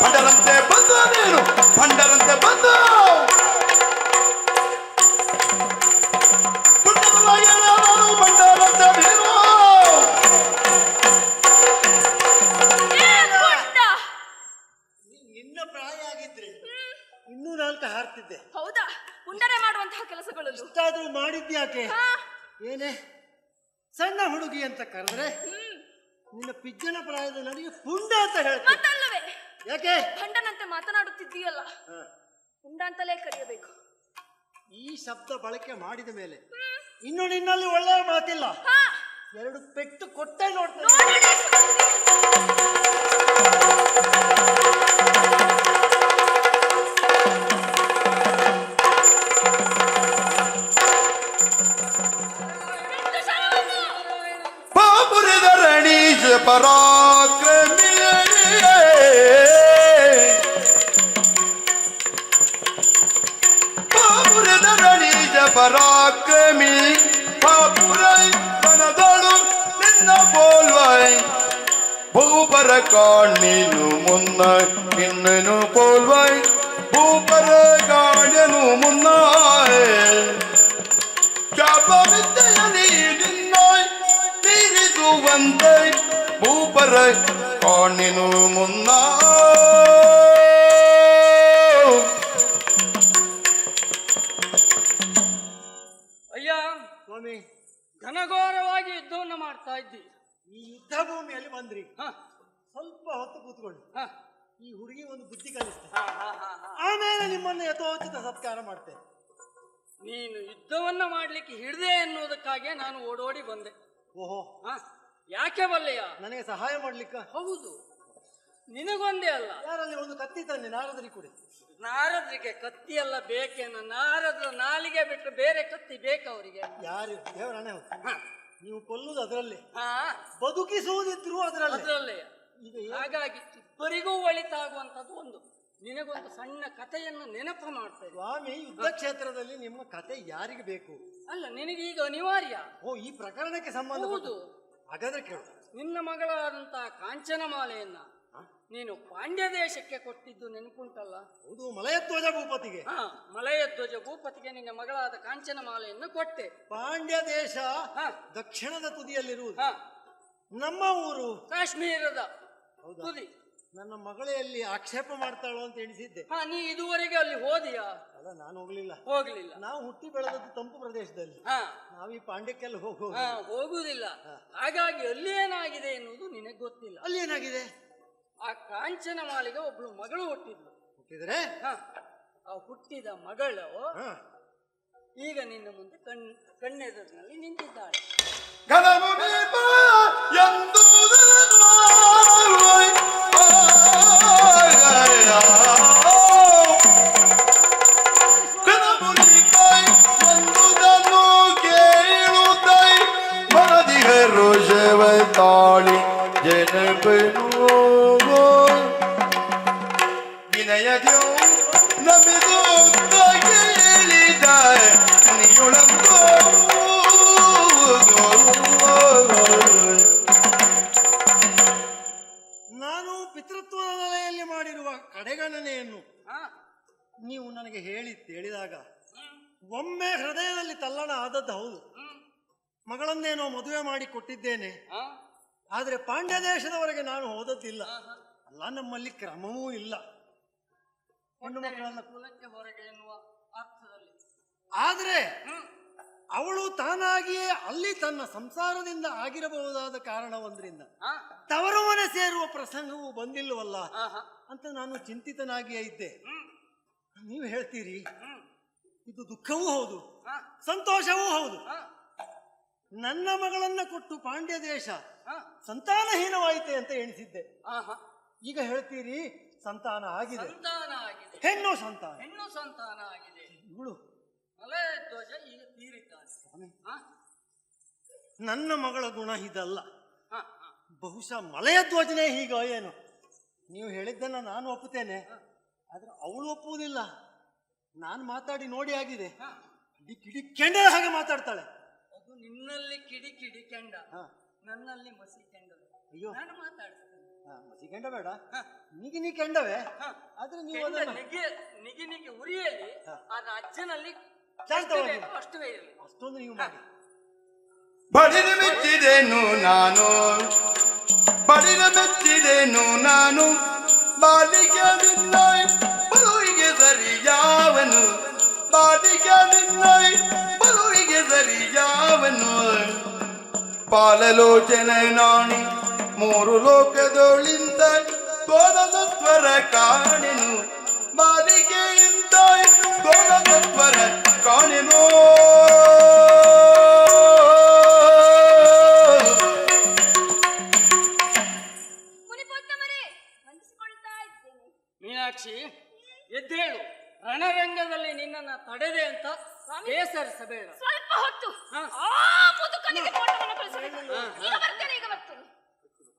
ಭಂಡರಂತೆ ಬಂದ ನೀನು, ಭಂಡರಂತೆ ಬಂದ ಭಂಡರಂತೆ ನೀನು. ಏ ಪುಂಡ! ನಿನ್ನ ಪ್ರಾಯ ಆಗಿದ್ರೆ ಇನ್ನೂ 4 ಹಾರ್ತಿದ್ದೆ. ಹೌದಾ? ಪುಂಡರೆ ಮಾಡುವಂತಹ ಕೆಲಸಗಳು. ಇಷ್ಟಾದ್ರೂ ಮಾಡಿದ್ಯಾಕೆ? ಹಾ. ಏನೇ ಸಣ್ಣ ಹುಡುಗಿ ಅಂತ ಕರೆದ್ರೆ ನಿನ್ನ ಪಿಜ್ಜನ ಪ್ರಾಯದ ನನಗೆ ಪುಂಡ ಅಂತ ಹೇಳ್ತೀನಿ. ಮತ್ತಲ್ಲವೇ ಯಾಕೆ? ಭಂಡನಂತೆ ಮಾತನಾಡುತ್ತಿದ್ದೀಯಲ್ಲ, ಹ. ಪುಂಡ ಅಂತಲೇ ಕರೆಯಬೇಕು. ಈ ಶಬ್ದ ಬಳಕೆ ಮಾಡಿದ ಮೇಲೆ ಇನ್ನು ನಿನ್ನಲ್ಲಿ ಒಳ್ಳೆಯ ಮಾತಿಲ್ಲ. ಹಾ. 2 ಪೆಟ್ಟು ಕೊಟ್ಟೆ ನೋಡ್ತೇನೆ. ನೋಡೋಣ. ಬಿಟ್ಟು ಶರವನ್ನು. ಬಾಬುರಿದ ರಣೀಶ ಪರಾಕ್ರಮಿಯೇ ಬಾಬುರಿದ ರಣೀಶ ಪರಾಕ್ರಮಿ ಬಾಬುರೈ ಮನದಳು ನಿನ್ನ ಪೋಲ್ವೈ ಭೂಪರ ಕಾಣಿನು ಮುನ್ನ ಇನ್ನನು ಪೋಲ್ವೈ ಭೂಪರ ಕಾಣನು ಮುನ್ನ ಶಾಪವಿದ್ದೆಯಲಿ ನಿನ್ನಾಯ್ ಮೀರಿದು ಒಂದೈ ಭೂಪರ ಕಾಣಿನು ಮುನ್ನ. ಅಯ್ಯ, ಸ್ವಾಮಿ, ಘನಘೋರವಾಗಿ ಯುದ್ಧವನ್ನು ಮಾಡ್ತಾ ಇದ್ದಿ. ಈ ಯುದ್ಧ ಭೂಮಿಯಲ್ಲಿ ಬಂದ್ರಿ, ಹ, ಸ್ವಲ್ಪ ಹೊತ್ತು ಕೂತ್ಕೊಳ್ಳಿ. ಹ, ಈ ಹುಡುಗಿ ಒಂದು ಬುದ್ಧಿ ಕಲಿಸ್ತೇನೆ, ಹ, ಹ, ಹ, ಹ. ಆಮೇಲೆ ನಿಮ್ಮನ್ನು ಯಥೋಚಿತ ಸತ್ಕಾರ ಮಾಡ್ತೇನೆ. ನೀನು ಯುದ್ಧವನ್ನ ಮಾಡ್ಲಿಕ್ಕೆ ಹಿಡ್ದೆ ಎನ್ನುವುದಕ್ಕಾಗಿ ನಾನು ಓಡೋಡಿ ಬಂದೆ. ಓಹೋ, ಹ, ಯಾಕೆ ಬಲ್ಲೆಯ? ನನಗೆ ಸಹಾಯ ಮಾಡ್ಲಿಕ್ಕ? ಹೌದು, ನಿನಗೊಂದೇ ಅಲ್ಲ, ಯಾರಲ್ಲಿ ಒಂದು ಕತ್ತಿ ತನ್ನಿ, ನಾರದರಿ ಕೊಡಿ. ನಾರದರಿಗೆ ಕತ್ತಿ ಎಲ್ಲ ಬೇಕೇನ? ನಾರದ್ರ ನಾಲಿಗೆ ಬಿಟ್ಟರೆ ಬೇರೆ ಕತ್ತಿ ಬೇಕವರಿಗೆ? ಯಾರು ದೇವರನ್ನೇ ಹೋಗ್ತಾನೆ. ನೀವು ಕೊಲ್ಲುದು ಅದರಲ್ಲಿ, ಹಾ, ಬದುಕಿಸುವುದಿದ್ರು ಅದರಲ್ಲಿ. ಅದರಲ್ಲೇ. ಈಗ ಏನು? ಹಾಗಾಗಿ ಇಬ್ಬರಿಗೂ ಒಳಿತಾಗುವಂಥದ್ದು ಒಂದು. ನಿನಗೊಂದು ಸಣ್ಣ ಕಥೆಯನ್ನು ನೆನಪು ಮಾಡ್ತಾ ಇದ್ದೆ. ಸ್ವಾಮಿ, ಯುದ್ಧ ಕ್ಷೇತ್ರದಲ್ಲಿ ನಿಮ್ಮ ಕತೆ ಯಾರಿಗೆ ಬೇಕು? ಅಲ್ಲ, ನಿನಗೀಗ ಅನಿವಾರ್ಯ. ಓ, ಈ ಪ್ರಕರಣಕ್ಕೆ ಸಂಬಂಧ. ಹೌದು. ಹಾಗಾದ್ರೆ ಕೇಳು. ನಿನ್ನ ಮಗಳಾದಂತಹ ಕಾಂಚನಮಾಲೆಯನ್ನ ನೀನು ಪಾಂಡ್ಯ ದೇಶಕ್ಕೆ ಕೊಟ್ಟಿದ್ದು ನೆನಪುಂಟಲ್ಲ? ಹೌದು, ಮಲಯಧ್ವಜ ಭೂಪತಿಗೆ. ಹಾ, ಮಲಯಧ್ವಜ ಭೂಪತಿಗೆ ನಿನ್ನ ಮಗಳಾದ ಕಾಂಚನಮಾಲೆಯನ್ನು ಕೊಟ್ಟೆ. ಪಾಂಡ್ಯ ದೇಶ ಹಾ. ದಕ್ಷಿಣದ ತುದಿಯಲ್ಲಿರುವುದು. ಹಾ, ನಮ್ಮ ಊರು ಕಾಶ್ಮೀರದ ಹೌದಾ? ತುದಿ. ನನ್ನ ಮಗಳಲ್ಲಿ ಆಕ್ಷೇಪ ಮಾಡ್ತಾಳೋ ಅಂತ ಎಣಿಸಿದ್ದೆ. ಹಾ, ನೀ ಇದುವರೆಗೆ ಅಲ್ಲಿ ಹೋದಿಯಾ? ಅಲ್ಲ, ನಾನು ಹೋಗ್ಲಿಲ್ಲ. ಹೋಗ್ಲಿಲ್ಲ. ನಾವು ಹುಟ್ಟಿ ಬೆಳೆದದ್ದು ತಂಪು ಪ್ರದೇಶದಲ್ಲಿ. ಹಾ, ನಾವು ಈ ಪಾಂಡ್ಯಕ್ಕೆಲ್ಲ ಹಾ, ಹೋಗುವುದಿಲ್ಲ. ಹಾಗಾಗಿ ಅಲ್ಲಿ ಏನಾಗಿದೆ ಎನ್ನುವುದು ನಿನಗೆ ಗೊತ್ತಿಲ್ಲ. ಅಲ್ಲಿ ಏನಾಗಿದೆ? ಆ ಕಾಂಚನಮಾಲೆಗೆ ಒಬ್ಳು ಮಗಳು ಹುಟ್ಟಿದ್ಲು. ಹುಟ್ಟಿದ್ರೆ ಹಾ, ಆ ಹುಟ್ಟಿದ ಮಗಳು ಹಾ, ಈಗ ನಿನ್ನ ಮುಂದೆ ಕಣ್ಣೆದುರಿನಲ್ಲಿ ನಿಂತಿದ್ದಾಳೆ. ಘನಮುನಿಪ ಎಂದುದನ್ನು ಘನಮುನಿಪ ಎಂದುದನ್ನು ಕೇಳುತ್ತೈ ಮನದಿಗ ರೋಷವ ತಾಳಿ ಜನಪನು ವಿನಯದ್ಯೋ ನಮಿದು ಹೇಳಿದ ನನಗೆ ಹೇಳಿದಾಗ ಒಮ್ಮೆ ಹೃದಯದಲ್ಲಿ ತಲ್ಲಣ ಆದದ್ದು ಹೌದು. ಮಗಳನ್ನೇನೋ ಮದುವೆ ಮಾಡಿ ಕೊಟ್ಟಿದ್ದೇನೆ. ಆದರೆ ಪಾಂಡ್ಯ ದೇಶದವರೆಗೆ ನಾನು ಹೋದದ್ದಿಲ್ಲ. ಅಲ್ಲ, ನಮ್ಮಲ್ಲಿ ಕ್ರಮವೂ ಇಲ್ಲ. ಹೆಣ್ಣು ಮಕ್ಕಳನ್ನ ಕುಲಕ್ಕೆ ಹೊರಗೆ ಎನ್ನುವ ಅರ್ಥದಲ್ಲಿ. ಆದರೆ ಅವಳು ತಾನಾಗಿಯೇ ಅಲ್ಲಿ ತನ್ನ ಸಂಸಾರದಿಂದ ಆಗಿರಬಹುದಾದ ಕಾರಣವೊಂದರಿಂದ ತವರು ಮನೆ ಸೇರುವ ಪ್ರಸಂಗವೂ ಬಂದಿಲ್ಲವಲ್ಲ ಅಂತ ನಾನು ಚಿಂತಿತನಾಗಿಯೇ ಇದ್ದೆ. ನೀವು ಹೇಳ್ತೀರಿ ಇದು ದುಃಖವೂ ಹೌದು, ಸಂತೋಷವೂ ಹೌದು. ನನ್ನ ಮಗಳನ್ನ ಕೊಟ್ಟು ಪಾಂಡ್ಯ ದೇಶ ಸಂತಾನಹೀನವಾಯಿತೆ ಅಂತ ಎಣಿಸಿದ್ದೆ. ಈಗ ಹೇಳ್ತೀರಿ ಸಂತಾನ ಆಗಿದೆ, ಹೆಣ್ಣು ಸಂತಾನ ಆಗಿದೆ. ಇವಳು ಮಲಯ ಧ್ವಜ ಈಗ ತೀರಿದ್ದಾನೆ. ನನ್ನ ಮಗಳ ಗುಣ ಇದಲ್ಲ. ಬಹುಶಃ ಮಲಯ ಧ್ವಜನೇ ಹೀಗ ಏನು? ನೀವು ಹೇಳಿದ್ದನ್ನ ನಾನು ಒಪ್ಪುತ್ತೇನೆ, ಆದ್ರೆ ಅವಳು ಒಪ್ಪುವುದಿಲ್ಲ. ನಾನು ಮಾತಾಡಿ ನೋಡಿ ಆಗಿದೆ. ಕಿಡಿ ಕೆಂಡ ಹಾಗೆ ಮಾತಾಡ್ತಾಳೆ. ಅದು ನಿನ್ನಲ್ಲಿ ಕಿಡಿ ಕೆಂಡ, ನನ್ನಲ್ಲಿ ಮಸಿ ಕೆಂಡ. ಅಯ್ಯೋ, ನಾನು ಮಾತಾಡ್ತೇನೆ. ಮಸಿ ಕೆಂಡ ಬೇಡ, ನಿಗಿ ಕೆಂಡವೇ. ಆದ್ರೆ ನೀವು ನಿಗಿ ಉರಿಯಲ್ಲಿ ಆ ಅಜ್ಜನಲ್ಲಿ ಅಷ್ಟುವೇ ಇರಲಿ. ಅಷ್ಟೊಂದು ನೀವು ಮಾಡಿ. ಬಡಿದು ಮೆಚ್ಚಿದೆನು ನಾನು, ಬಡಿದು ಮೆಚ್ಚಿದೆನು ನಾನು, ಬಾಲಿಗೆ ನಿನ್ನೋಯ್ ಬಲುವಿಗೆ ಸರಿಯಾವನು, ಬಾಲಿಗೆ ನಿನ್ನೋಯ್ ಬಲುವಿಗೆ ಸರಿಯಾವನು. ಪಾಲಲೋಚನೆ ನಾಣಿ ಮೂರು ಲೋಕದೊಳಿಂದ ತೋರದತ್ವರ ಕಾಣೆನು, ಬಾಲಿಗೆಯಿಂದ ತೋರದತ್ವರ ಕಾಣೆನು. ಮೀನಾಕ್ಷಿ, ಎದ್ದೇಳು. ರಣರಂಗದಲ್ಲಿ ನಿನ್ನನ್ನು ತಡೆದೆ ಅಂತ ಬೇಸರಿಸಬೇಡ. ಸ್ವಲ್ಪ ಹೊತ್ತು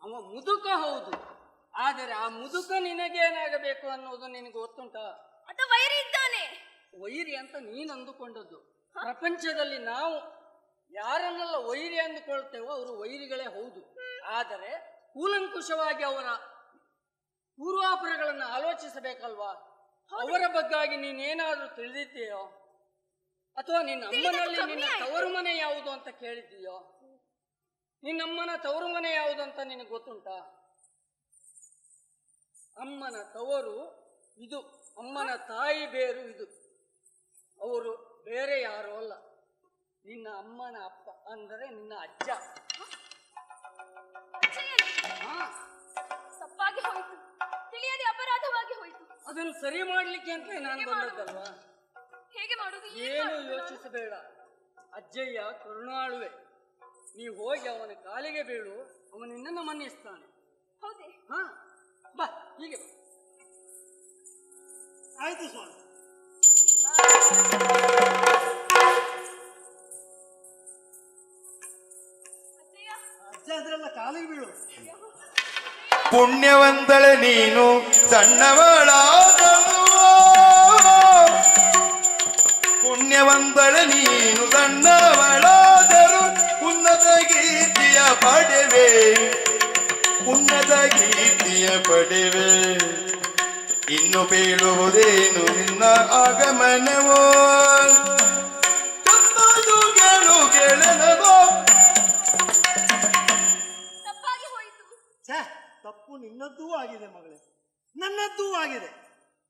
ಅವ ಮುದುಕ ಹೌದು, ಆದರೆ ಆ ಮುದುಕ ನಿನಗೇನಾಗಬೇಕು ಅನ್ನೋದು ನಿನಗೆ ಗೊತ್ತುಂಟಾ? ಅದು ವೈರಿ ಇದ್ದಾನೆ. ವೈರಿ ಅಂತ ನೀನು ಅಂದುಕೊಂಡದ್ದು. ಪ್ರಪಂಚದಲ್ಲಿ ನಾವು ಯಾರನ್ನೆಲ್ಲ ವೈರಿ ಅಂದುಕೊಳ್ತೇವೋ ಅವರು ವೈರಿಗಳೇ ಹೌದು. ಆದರೆ ಕೂಲಂಕುಷವಾಗಿ ಅವರ ಪೂರ್ವಾಪರಗಳನ್ನು ಆಲೋಚಿಸಬೇಕಲ್ವಾ? ಅವರ ಬಗ್ಗಾಗಿ ನೀನೇನಾದ್ರೂ ತಿಳಿದಿದ್ದೀಯೋ? ಅಥವಾ ನಿನ್ನ ಅಮ್ಮನಲ್ಲಿ ನಿನ್ನ ತವರು ಮನೆ ಯಾವುದು ಅಂತ ಕೇಳಿದ್ದೀಯೋ? ನಿನ್ನಮ್ಮನ ತವರು ಮನೆ ಯಾವುದು ಅಂತ ನಿನಗೆ ಗೊತ್ತುಂಟಾ? ಅಮ್ಮನ ತವರು ಇದು, ಅಮ್ಮನ ತಾಯಿ ಬೇರು ಇದು. ಅವರು ಬೇರೆ ಯಾರು ಅಲ್ಲ, ನಿನ್ನ ಅಮ್ಮನ ಅಪ್ಪ, ಅಂದರೆ ನಿನ್ನ ಅಜ್ಜ. ತಪ್ಪಾಗಿ ಹೋಯಿತು, ತಿಳಿಯದೆ ಅಪರಾಧವಾಗಿ ಹೋಯಿತು. ಅದನ್ನು ಸರಿ ಮಾಡ್ಲಿಕ್ಕೆ ಅಂತ ನಾನು ಬಂದದ್ದಲ್ವಾ? ಹೇಗೆ ಮಾಡುದು? ಏನು ಯೋಚಿಸಬೇಡ. ಅಜ್ಜಯ್ಯ ಕರುಣಾಳುವೆ. ನೀವು ಹೋಗಿ ಅವನ ಕಾಲಿಗೆ ಬೀಳು, ಅವನು ನಿನ್ನನ್ನು ಮನ್ನಿಸ್ತಾನೆ. ಹೌದೇ? ಬಾ, ಹೀಗೆ ಬಾ. ಆಯ್ತು ಸ್ವಾಮಿ. ಅಜ್ಜ ಅದ್ರೆಲ್ಲ ಕಾಲಿಗೆ ಬೀಳು. ಪುಣ್ಯವಂತಳೆ ನೀನು ಸಣ್ಣವಳಾದಳು, ಪುಣ್ಯವಂತಳೆ ನೀನು ಸಣ್ಣವಳಾದರು, ಉನ್ನತ ಕೀರ್ತಿಯ ಪಡೆವೆ, ಉನ್ನತ ಕೀರ್ತಿಯ ಪಡೆವೆ. ಇನ್ನು ಬೀಳುವುದೇನು ನಿನ್ನ ಆಗಮನವೋ, ಗೆಳನವೋ. ತಪ್ಪು ನಿನ್ನದ್ದೂ ಆಗಿದೆ ಮಗಳೇ, ನನ್ನದ್ದೂ ಆಗಿದೆ.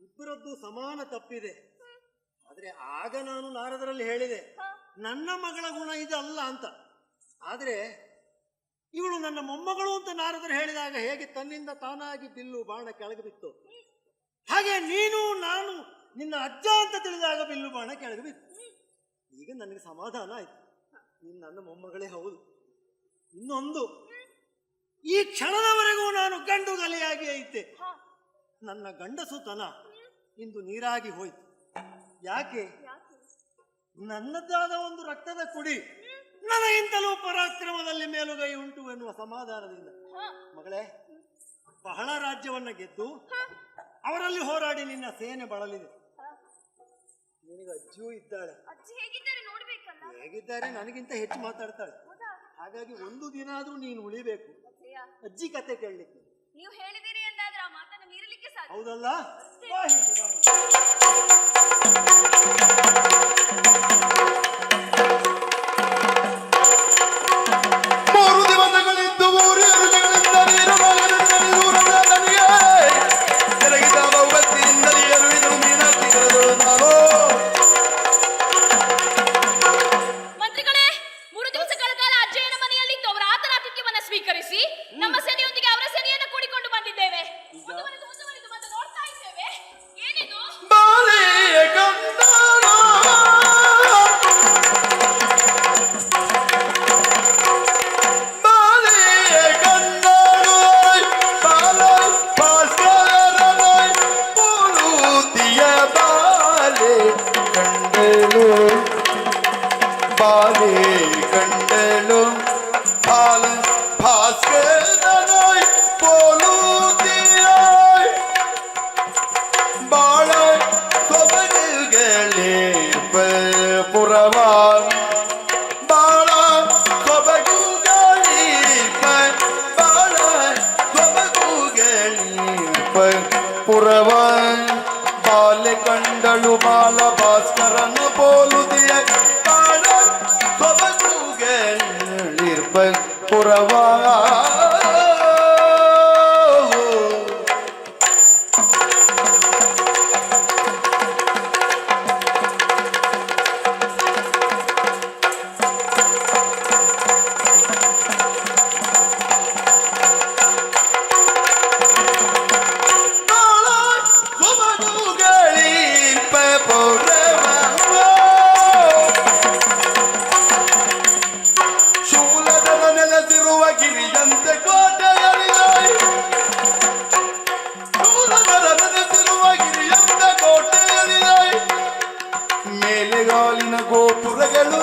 ಇಬ್ಬರದ್ದು ಸಮಾನ ತಪ್ಪಿದೆ. ಆದ್ರೆ ಆಗ ನಾನು ನಾರದರಲ್ಲಿ ಹೇಳಿದೆ ನನ್ನ ಮಗಳ ಗುಣ ಇದಲ್ಲ ಅಂತ. ಆದ್ರೆ ಇವಳು ನನ್ನ ಮೊಮ್ಮಗಳು ಅಂತ ನಾರದರು ಹೇಳಿದಾಗ ಹೇಗೆ ತನ್ನಿಂದ ತಾನಾಗಿ ಬಿಲ್ಲು ಬಾಣ ಕೆಳಗೆ ಬಿತ್ತು, ಹಾಗೆ ನೀನು ನಾನು ನಿನ್ನ ಅಜ್ಜ ಅಂತ ತಿಳಿದಾಗ ಬಿಲ್ಲು ಬಾಣ ಕೆಳಗೆ ಬಿತ್ತು. ಈಗ ನನಗೆ ಸಮಾಧಾನ ಆಯ್ತು, ನೀನು ನನ್ನ ಮೊಮ್ಮಗಳೇ ಹೌದು. ಇನ್ನೊಂದು, ಈ ಕ್ಷಣದವರೆಗೂ ನಾನು ಗಂಡು ಗಲಿಯಾಗಿ ಐತೆ. ನನ್ನ ಗಂಡಸುತನ ಇಂದು ನೀರಾಗಿ ಹೋಯ್ತು. ಯಾಕೆ? ನನ್ನದಾದ ಒಂದು ರಕ್ತದ ಕುಡಿ ನನಗಿಂತಲೂ ಪರಾಕ್ರಮದಲ್ಲಿ ಮೇಲುಗೈ ಉಂಟು ಎನ್ನುವ ಸಮಾಧಾನದಿಂದ. ಮಗಳೇ, ಬಹಳ ರಾಜ್ಯವನ್ನ ಗೆದ್ದು ಅವರಲ್ಲಿ ಹೋರಾಡಿ ನಿನ್ನ ಸೇನೆ ಬಳಲಿದೆ. ನಿನಗೆ ಅಜ್ಜಿಯೂ ಇದ್ದಾಳೆ. ಹೇಗಿದ್ದಾರೆ ನನಗಿಂತ ಹೆಚ್ಚು ಮಾತಾಡ್ತಾಳೆ. ಹಾಗಾಗಿ ಒಂದು ದಿನ ಆದ್ರೂ ನೀನು ಉಳಿಬೇಕು ಅಜ್ಜಿ ಕತೆ ಕೇಳಲಿಕ್ಕೆ. ನೀವು ಹೇಳಿದಿರಿ ಅಂದಾದ್ರೆ ಆ ಮಾತನ್ನು ಮೀರಲಿಕ್ಕೆ ಸಾಧ್ಯ. ಹೌದಲ್ಲ? ಬಾ ಹೀಗೆ, ಬಾ. ಮೂರು ದಿವಸಗಳಿದ್ದು ಊರು ಋಷಿಗಳಿಂದ ನೀರು ದೂರದ ನನಗೆ ಎರಗಿದ ಬಹುಬತ್ತಿನಿಂದಲೇ ಎರುವಿದರು ಮೀನಾಕ್ಷಿ ಕರೆದಳು ನಾನು. ಮಂತ್ರಿಗಳೇ, 3 ದಿವಸಗಳ ಕಾಲ ಅಜ್ಜಯ್ಯನ ಮನೆಯಲ್ಲಿದ್ದು ಅವರ ಆತರಾತಿಥ್ಯವನ್ನ ಸ್ವೀಕರಿಸಿ ನಮ್ಮ ಸೇನೆಯೊಂದಿಗೆ ಅವರ ಸೇನೆಯನ್ನು ಕೂಡಿಕೊಂಡು ಬಂದಿದ್ದೇವೆ. ಮುಂದುವರೆದು ಬಂದು ನೋಡ್ತಾ ಇದ್ದೇವೆ. ಏನಿದು? ಬಾಲೆಯ ಗಂಧನ ಬಾಲೆಯ ಗಂಧನೋಯ್ ಬಾಲೆ ಭಾಸ್ಕರನೋಯ್ ಪೂರುತಿಯ ಬಾಲೆ ಕಂಡಳು ಬಾಲೆ ಕಂಡಳು ಬಾಲೆ ಭಾಸ್ಕರನೋಯ್ ಪೋಲುತಿಯೋಯ್ ಬಾಳ ಸೊಬಗುಗಳೇ ಪುರವ ಬಾಳ ಸೊಬಗುಗಳೇ ಬಾಳ ಸೊಬಗುಗಳೇ ಪುರವ ಬಾಲೆ ಕಂಡಳು ಬಾಲ ಭಾಸ್ಕರನ ಪೋಲುದಿಯ ಬಾಳ ಸೊಬಗುಗಳಿರ್ಪ ಪುರವ ಶೂಲದರ ನೆಲೆಸಿರುವ ಗಿರಿಯಂತೆ ಕೋಟೆಯಲ್ಲಿದೆ ಶೂಲದರ ನೆಲೆಸಿರುವ ಗಿರಿಯಂತೆ ಕೋಟೆಯಲ್ಲಿದೆ ಮೇಲೆಗಾಲಿನ ಗೋಪುರಗಳು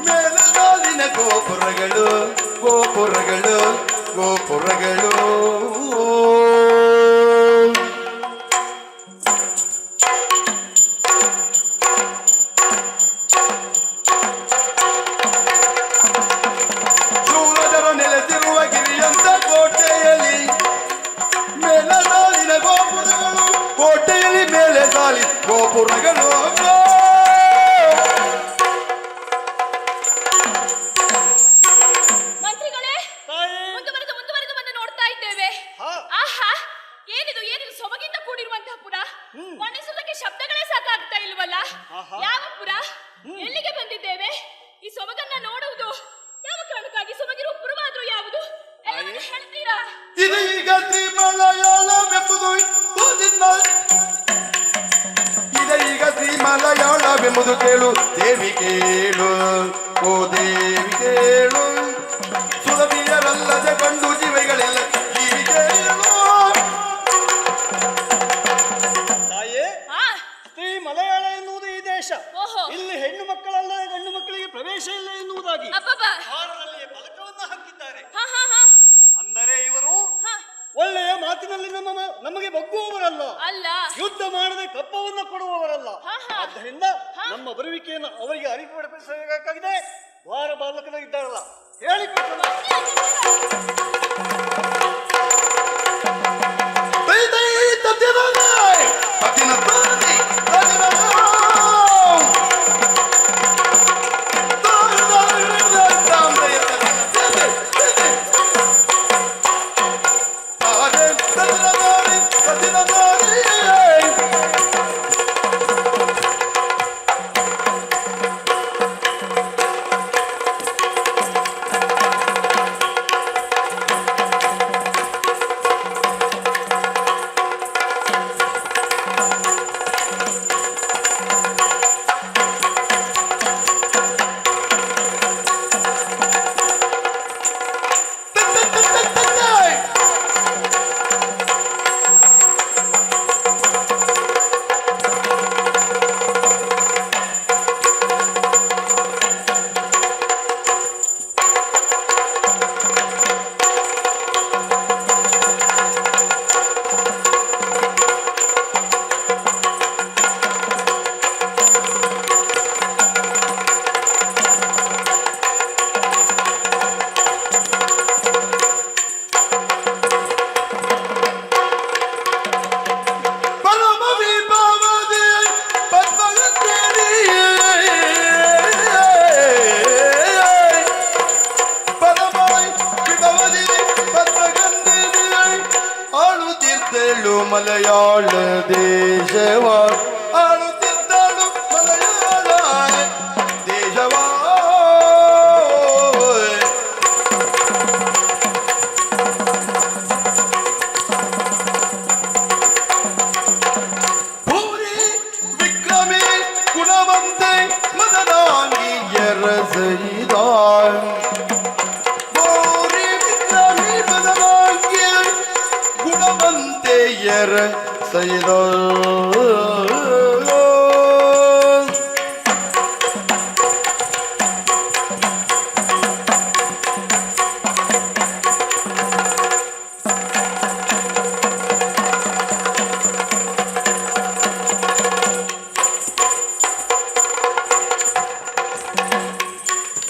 ಮೇಲೆಗಾಲಿನ ಗೋಪುರಗಳು ಗೋಪುರಗಳು ಗೋಪುರಗಳು ಶೂಲದರ ನೆಲೆಸಿರುವ ಗಿರಿಯಂತ ಕೋಟೆಯಲ್ಲಿ ಮೇಲೆ ಸಾಲಿನ ಗೋಪುರಗಳು ಕೋಟೆಯಲ್ಲಿ ಮೇಲೆ ಸಾಲಿ ಗೋಪುರಗಳು ಮಂತ್ರಿಗಳೇ, ತಾಯಿ. ಮುಂದುವರೆದು ಬಂದು ನೋಡ್ತಾ ಇದ್ದೇವೆ. ಹಾ. ಆಹಾ, ಏನಿದು ಸೊಬಗಿಂದ ಕೂಡಿರುವಂತಹ ಪುರ. ವರ್ಣಿಸುವುದಕ್ಕೆ ಶಬ್ದಗಳೇ ಸಾಕಾಗ್ತಾ ಇಲ್ವಲ್ಲ. ಆಹಾ. ಯಾವ ಪುರ, ಎಲ್ಲಿಗೆ ಬಂದಿದ್ದೇವೆ? ಈ ಸೊಬಗನ್ನ ನೋಡುವುದು ಯಾವ ಕಾರಣಕ್ಕಾಗಿ? ಸೊಬಗಿರುವ ಪುರವಾದ್ರೂ ಯಾವುದು? ಎಲ್ಲವನ್ನೂ ಹೇಳ್ತೀರಾ? ಇದೀಗ ಶ್ರೀಮಲಯಾಳವೆಂಬುದು ಇದೀಗ ಶ್ರೀಮಲಯಾಳವೆಂಬುದು ಕೇಳು ದೇವಿ ಕೇಳು ಓ ದೇವಿ ಕೇಳು ಸುರಭಿಯರಲ್ಲದ ಗಂಡು ಜೀವಿಗಳೆಲ್ಲ ಜೀವಿ ಕೇಳು ತಾಯೇ, ಆ, ಶ್ರೀ ಮಲಯಾಳ ಎನ್ನುವುದು ಈ ದೇಶ. ಓಹೋ. ಇಲ್ಲಿ ಹೆಣ್ಣು ಮಕ್ಕಳಲ್ಲ ಗಂಡು ಮಕ್ಕಳಿಗೆ ಪ್ರವೇಶ ಇಲ್ಲ ಎನ್ನುವುದಾಗಿ ಅಬ್ಬಬ್ಬಾ. ಭಾರತದಲ್ಲಿ ಫಲಕವನ್ನ ಹಾಕಿದ್ದಾರೆ. ಹಾ ಹಾ ಹಾ ಅಂದರೆ ಇವರು ಹಾ. ಒಳ್ಳೆಯ ಮಾತಿನಲ್ಲಿ ನಮಗೆ ಬಗ್ಗುವವರಲ್ಲ, ಅಲ್ಲ. ಯುದ್ಧ ಮಾಡದೆ ಕಪ್ಪವನ್ನ ಕೊಡುವವರಲ್ಲ. ಹಾ, ಹಾ. ಆದ್ದರಿಂದ ನಮ್ಮ ಬರುವಿಕೆಯನ್ನು ಅವರಿಗೆ ಅರಿವುಪಡಿಸಬೇಕಾಗಿದೆ. ದ್ವಾರ ಬಾಲಕನಾಗಿದ್ದಾರಲ್ಲ, ಹೇಳಿಕೊಟ್ಟು ಮಲಯಾಳ ದೇಶವ ಆಳುತ್ತಿದ್ದಳು ಮಲಯಾಳ ದೇಶವ ಭೂರಿ ವಿಕ್ರಮಿ ಗುಣವಂತೆ ಮದನಾಂಗಿಯರ ಸೈದ ಭೂರಿ ವಿಕ್ರಮಿ ಮದನಾಂಗಿ ಗುಣವಂತೆಯರ ಸೈದ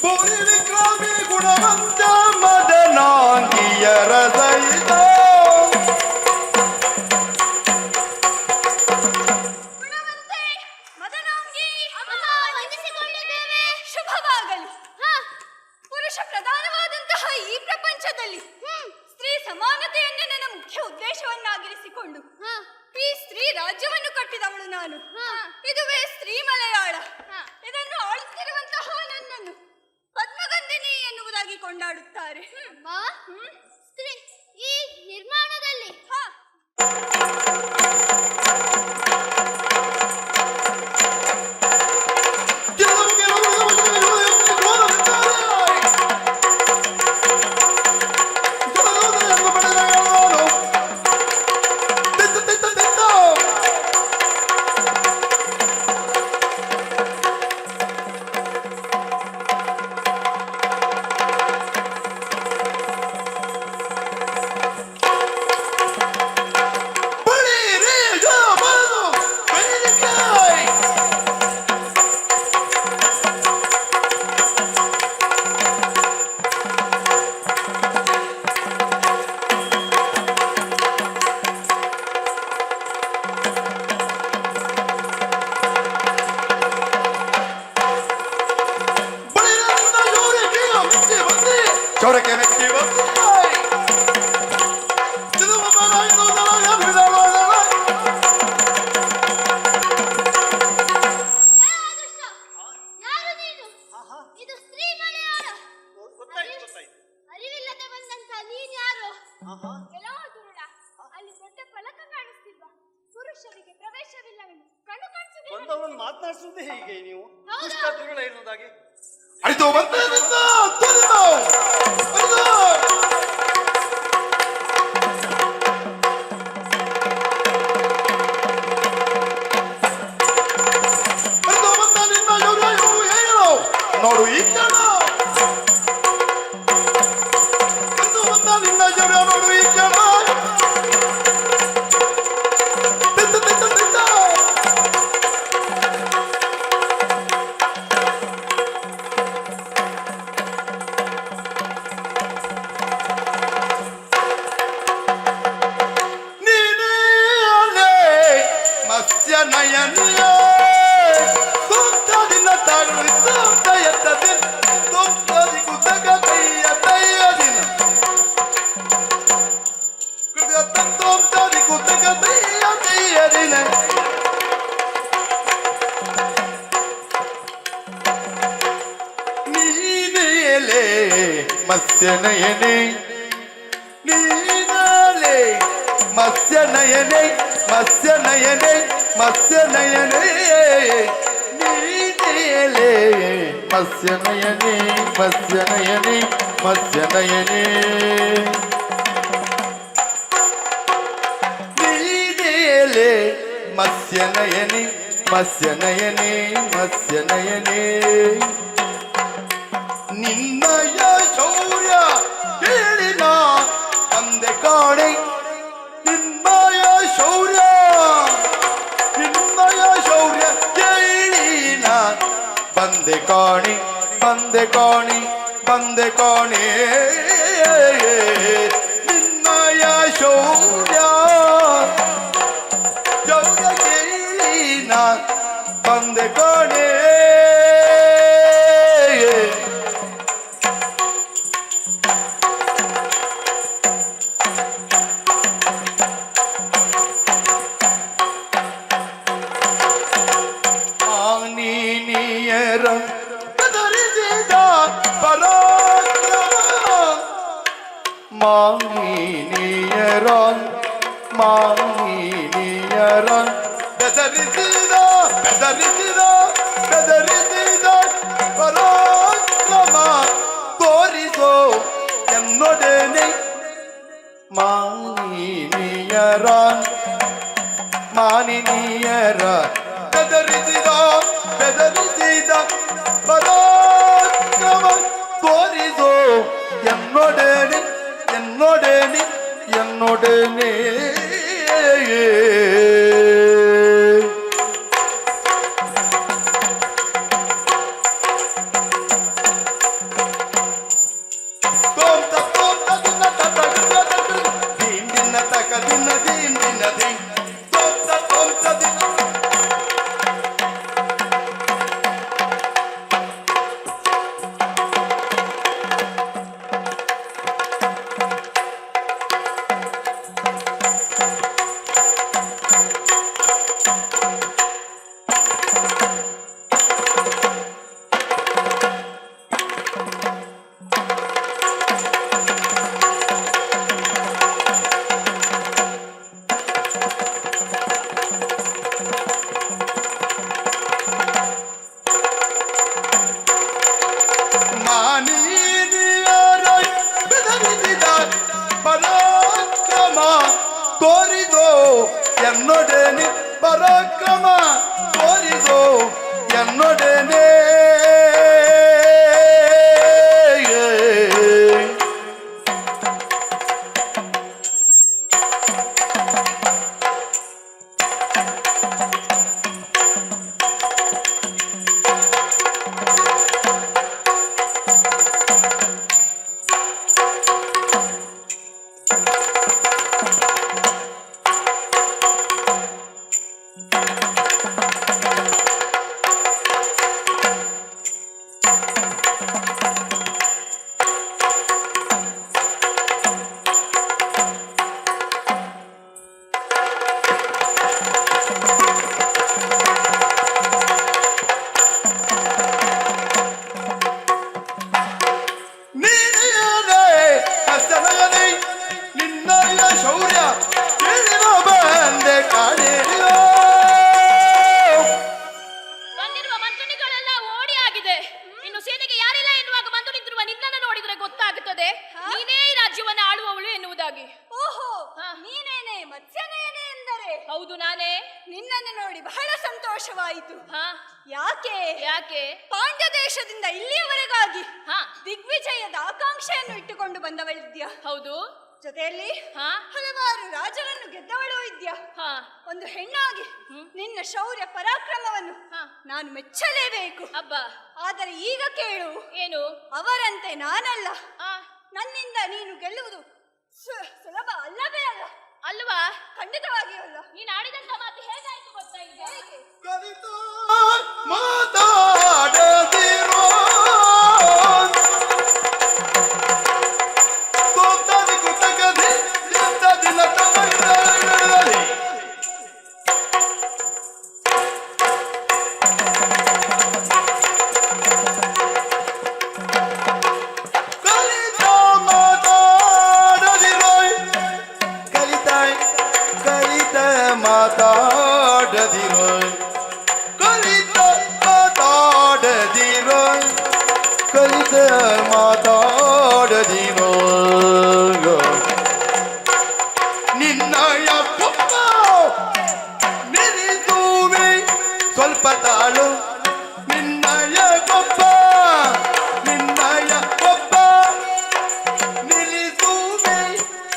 ಭೂರಿ ವಿಕ್ರಮಿ ಗುಣವಂತ ಮದನಾಂಗಿಯರ ಸೈದ ಗುಣವಂತೆ ಮದನಾಂಗಿ ವಂದಿಸಿಕೊಂಡಿದ್ದೇವೆ. ಶುಭವಾಗಲಿ. ಪುರುಷ ಪ್ರಧಾನವಾದಂತಹ ಈ ಪ್ರಪಂಚದಲ್ಲಿ ಸ್ತ್ರೀ ಸಮಾನತೆಯನ್ನೇ ನನ್ನ ಮುಖ್ಯ ಉದ್ದೇಶವನ್ನಾಗಿರಿಸಿಕೊಂಡು ಈ ಸ್ತ್ರೀ ರಾಜ್ಯವನ್ನು ಕಟ್ಟಿದವಳು ನಾನು. ಇದುವೇ ಸ್ತ್ರೀ ಮಲಯಾಳ. ಇದನ್ನು ಆಳುತ್ತಿರುವಂತಹ ನನ್ನನ್ನು ಪದ್ಮಗಂಧಿನಿ ಎನ್ನುವುದಾಗಿ ಕೊಂಡಾಡುತ್ತಾರೆ. ಸ್ತ್ರೀ ಈ ನಿರ್ಮಾಣದಲ್ಲಿ ಚೌರಕ್ಕೆ ಮೆಚ್ಚಿ ಯಾರು ನೀನು? ಇದು ಸ್ತ್ರೀ ಮಲಯಾಳ. ಗೊತ್ತಾಯ್ತು ಗೊತ್ತಾಯ್ತು. ಅರಿವಿಲ್ಲದೆ ಬಂದಂತ ನೀನ್ ಯಾರು? ಆಹಾ. ಎಲ್ಲೋ ದುರುಳ, ಅಲ್ಲಿ ದೊಡ್ಡ ಫಲಕ ಕಾಣಿಸ್ತಿಲ್ವಾ? ಪುರುಷರಿಗೆ ಪ್ರವೇಶವಿಲ್ಲವೆಂದು ಕಣ್ಣು ಕಾಣಿಸುವುದಿಲ್ಲ. ಬಂದವರನ್ನು ಮಾತನಾಡಿಸುವುದೇ ಹೀಗೆ ನೀವು ಹೌದಾ? ದುಷ್ಟ ದುರುಳ ಎನ್ನುವುದಾಗಿ. ಅಡಿತು ಬಂದ ನೋಡು ಈ ಕ್ಷಣ ನಿನ್ನ ಜನ ನೋಡು ಈ ಕ್ಷಣ ತಿಂತ ತಿಂತ ತಿಂತ ನೀನೇ ಅಲೆ ಮತ್ಸ್ಯ ನಯನಿಯ ದಿನ ತಾಳು ಎತ್ತದೆ ತೊಂದದಿ ಕುತಗ ಕೈಯ ತೈಯದಿನ ತೊಂದದಿ ಕುತಗ ತೈಯ ತೈಯದಿನ ನೀನೇಲೆ ಮತ್ಸ್ಯ ನಯನೆ ನೀನಾಲೆ ಮತ್ಸ್ಯ ನಯನೆ ಮತ್ಸ್ಯ ನಯನೆ ಮತ್ಸ್ಯ ನಯನೆ ನೀನೇಲೆ ಮತ್ಸ್ಯ ನಯನೆ ಮತ್ಸ್ಯ ನಯನೆ ಮತ್ಸ್ಯ ನಯನೆ ನೀನೇಲೆ ಮತ್ಸ್ಯ ನಯನೆ ಮತ್ಸ್ಯ ನಯನೆ ಮತ್ಸ್ಯ ನಯನೆ ನಿನ್ನಯ ಶೌರ್ಯ ಹೇಳಿನ ಅಂದೆ ಕಾಣೆ ನಿನ್ನಯ ಶೌರ್ಯ ಕೇಳಿನ ಬಂದೆ ಕಾಣಿ ಬಂದೆ ಕಾಣಿ ಬಂದೆ ಕಾಣಿ ನಿನ್ನಯ ಶೌರ್ಯ ಕೇಳಿನ ಬಂದೆ ಕಾಣಿ ಮಾನಿನಿಯರ ಬೆದರಿಸಿದ ಪರಾಕ್ರಮ ಮಾನಿನಿಯರ ಮಾನಿನಿಯರ ಬೆದರಿಸಿದ ಪರಾಕ್ರಮ ತೋರಿಸೋ ಎನ್ನೊಡನೆ ಮಾನಿನಿಯರ ಬೆದರಿಸಿದ ಪರಾಕ್ರಮ ತೋರಿಸೋ ಎನ್ನೊಡನೆ ತೋರಿದೋ ಎನ್ನೊಡನೆ ಪರಾಕ್ರಮ ತೋರಿದೋ ಎನ್ನೊಡನೆ ಹೌದು ನಾನೇ. ನಿನ್ನನ್ನು ನೋಡಿ ಬಹಳ ಸಂತೋಷವಾಯಿತು. ಯಾಕೆ ಯಾಕೆ? ಪಾಂಡ್ಯ ದೇಶದಿಂದ ಇಲ್ಲಿಯವರೆಗಾಗಿ ಹಾ ದಿಗ್ವಿಜಯದ ಆಕಾಂಕ್ಷೆಯನ್ನು ಇಟ್ಟುಕೊಂಡು ಬಂದವಳಿದ್ಯಾ? ಹೌದು. ಜೊತೆಯಲ್ಲಿ ಹಾ ಹಲವಾರು ರಾಜರನ್ನು ಗೆದ್ದವಳು ಇದ್ಯಾ? ಹಾ ಒಂದು ಹೆಣ್ಣಾಗಿ ನಿನ್ನ ಶೌರ್ಯ ಪರಾಕ್ರಮವನ್ನು ನಾನು ಮೆಚ್ಚಲೇಬೇಕು. ಅಬ್ಬ, ಆದರೆ ಈಗ ಕೇಳು. ಏನು? ಅವರಂತೆ ನಾನಲ್ಲ. ನನ್ನಿಂದ ನೀನು ಗೆಲ್ಲುವುದು ಸುಲಭ ಅಲ್ಲವೇ ಅಲ್ಲ. ಅಲ್ವಾ? ಖಂಡಿತವಾಗಿಯೂ ಅಲ್ಲ. ನೀನು ಆಡಿದಂತ ಮಾತು ಹೇಗಾಯ್ತು ಗೊತ್ತಾ? ಈಗ ಮಾತಾಡದಿರೋ ಮಾತಾಡದಿರೋ ನಿನ್ನಯ ಪುಪ್ಪ ನಿಲ್ಲಿಸುವೆ ಸ್ವಲ್ಪ ತಾಳು. ನಿನ್ನಯ ಪಪ್ಪ ನಿಲ್ಲಿಸುವೆ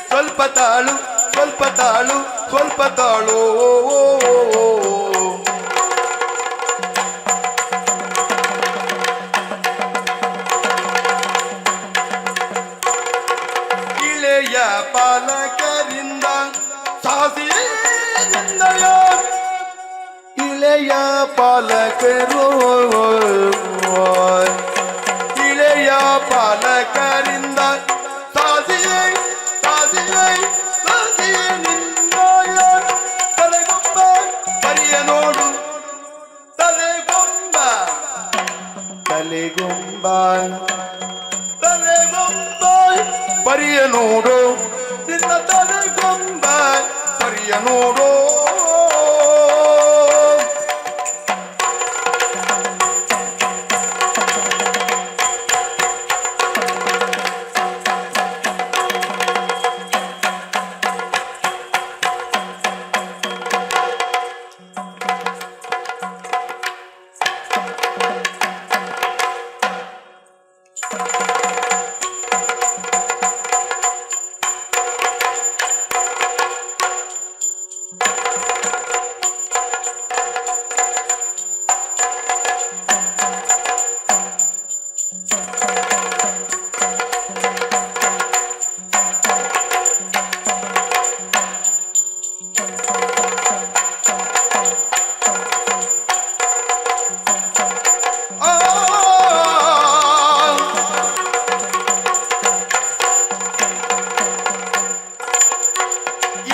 ಸ್ವಲ್ಪ ತಾಳು ಸ್ವಲ್ಪ ತಾಳು ಸ್ವಲ್ಪ ತಾಳು. ಪಾಲಕರಿಂದ ಸಾಸಿನಿಂದಯ ಇಳೆಯ ಪಾಲಕರು ಇಳೆಯ ಪಾಲಕರಿಂದ ಸಾಸಿಯೇ ನಿನ್ನಯ ತಲೆಗೊಂಬ ಪರಿಯ ನೋಡು ತಲೆಗೊಂಬ ತಲೆಗೊಂಬಾಯ್ ತಲೆಗೊಂಬಾಯ್ ಪರಿಯ ನೋಡು ನಿನ್ನ ತಲೆಗೊಂಬಾಯ್ ಪರಿಯ ನೋಡು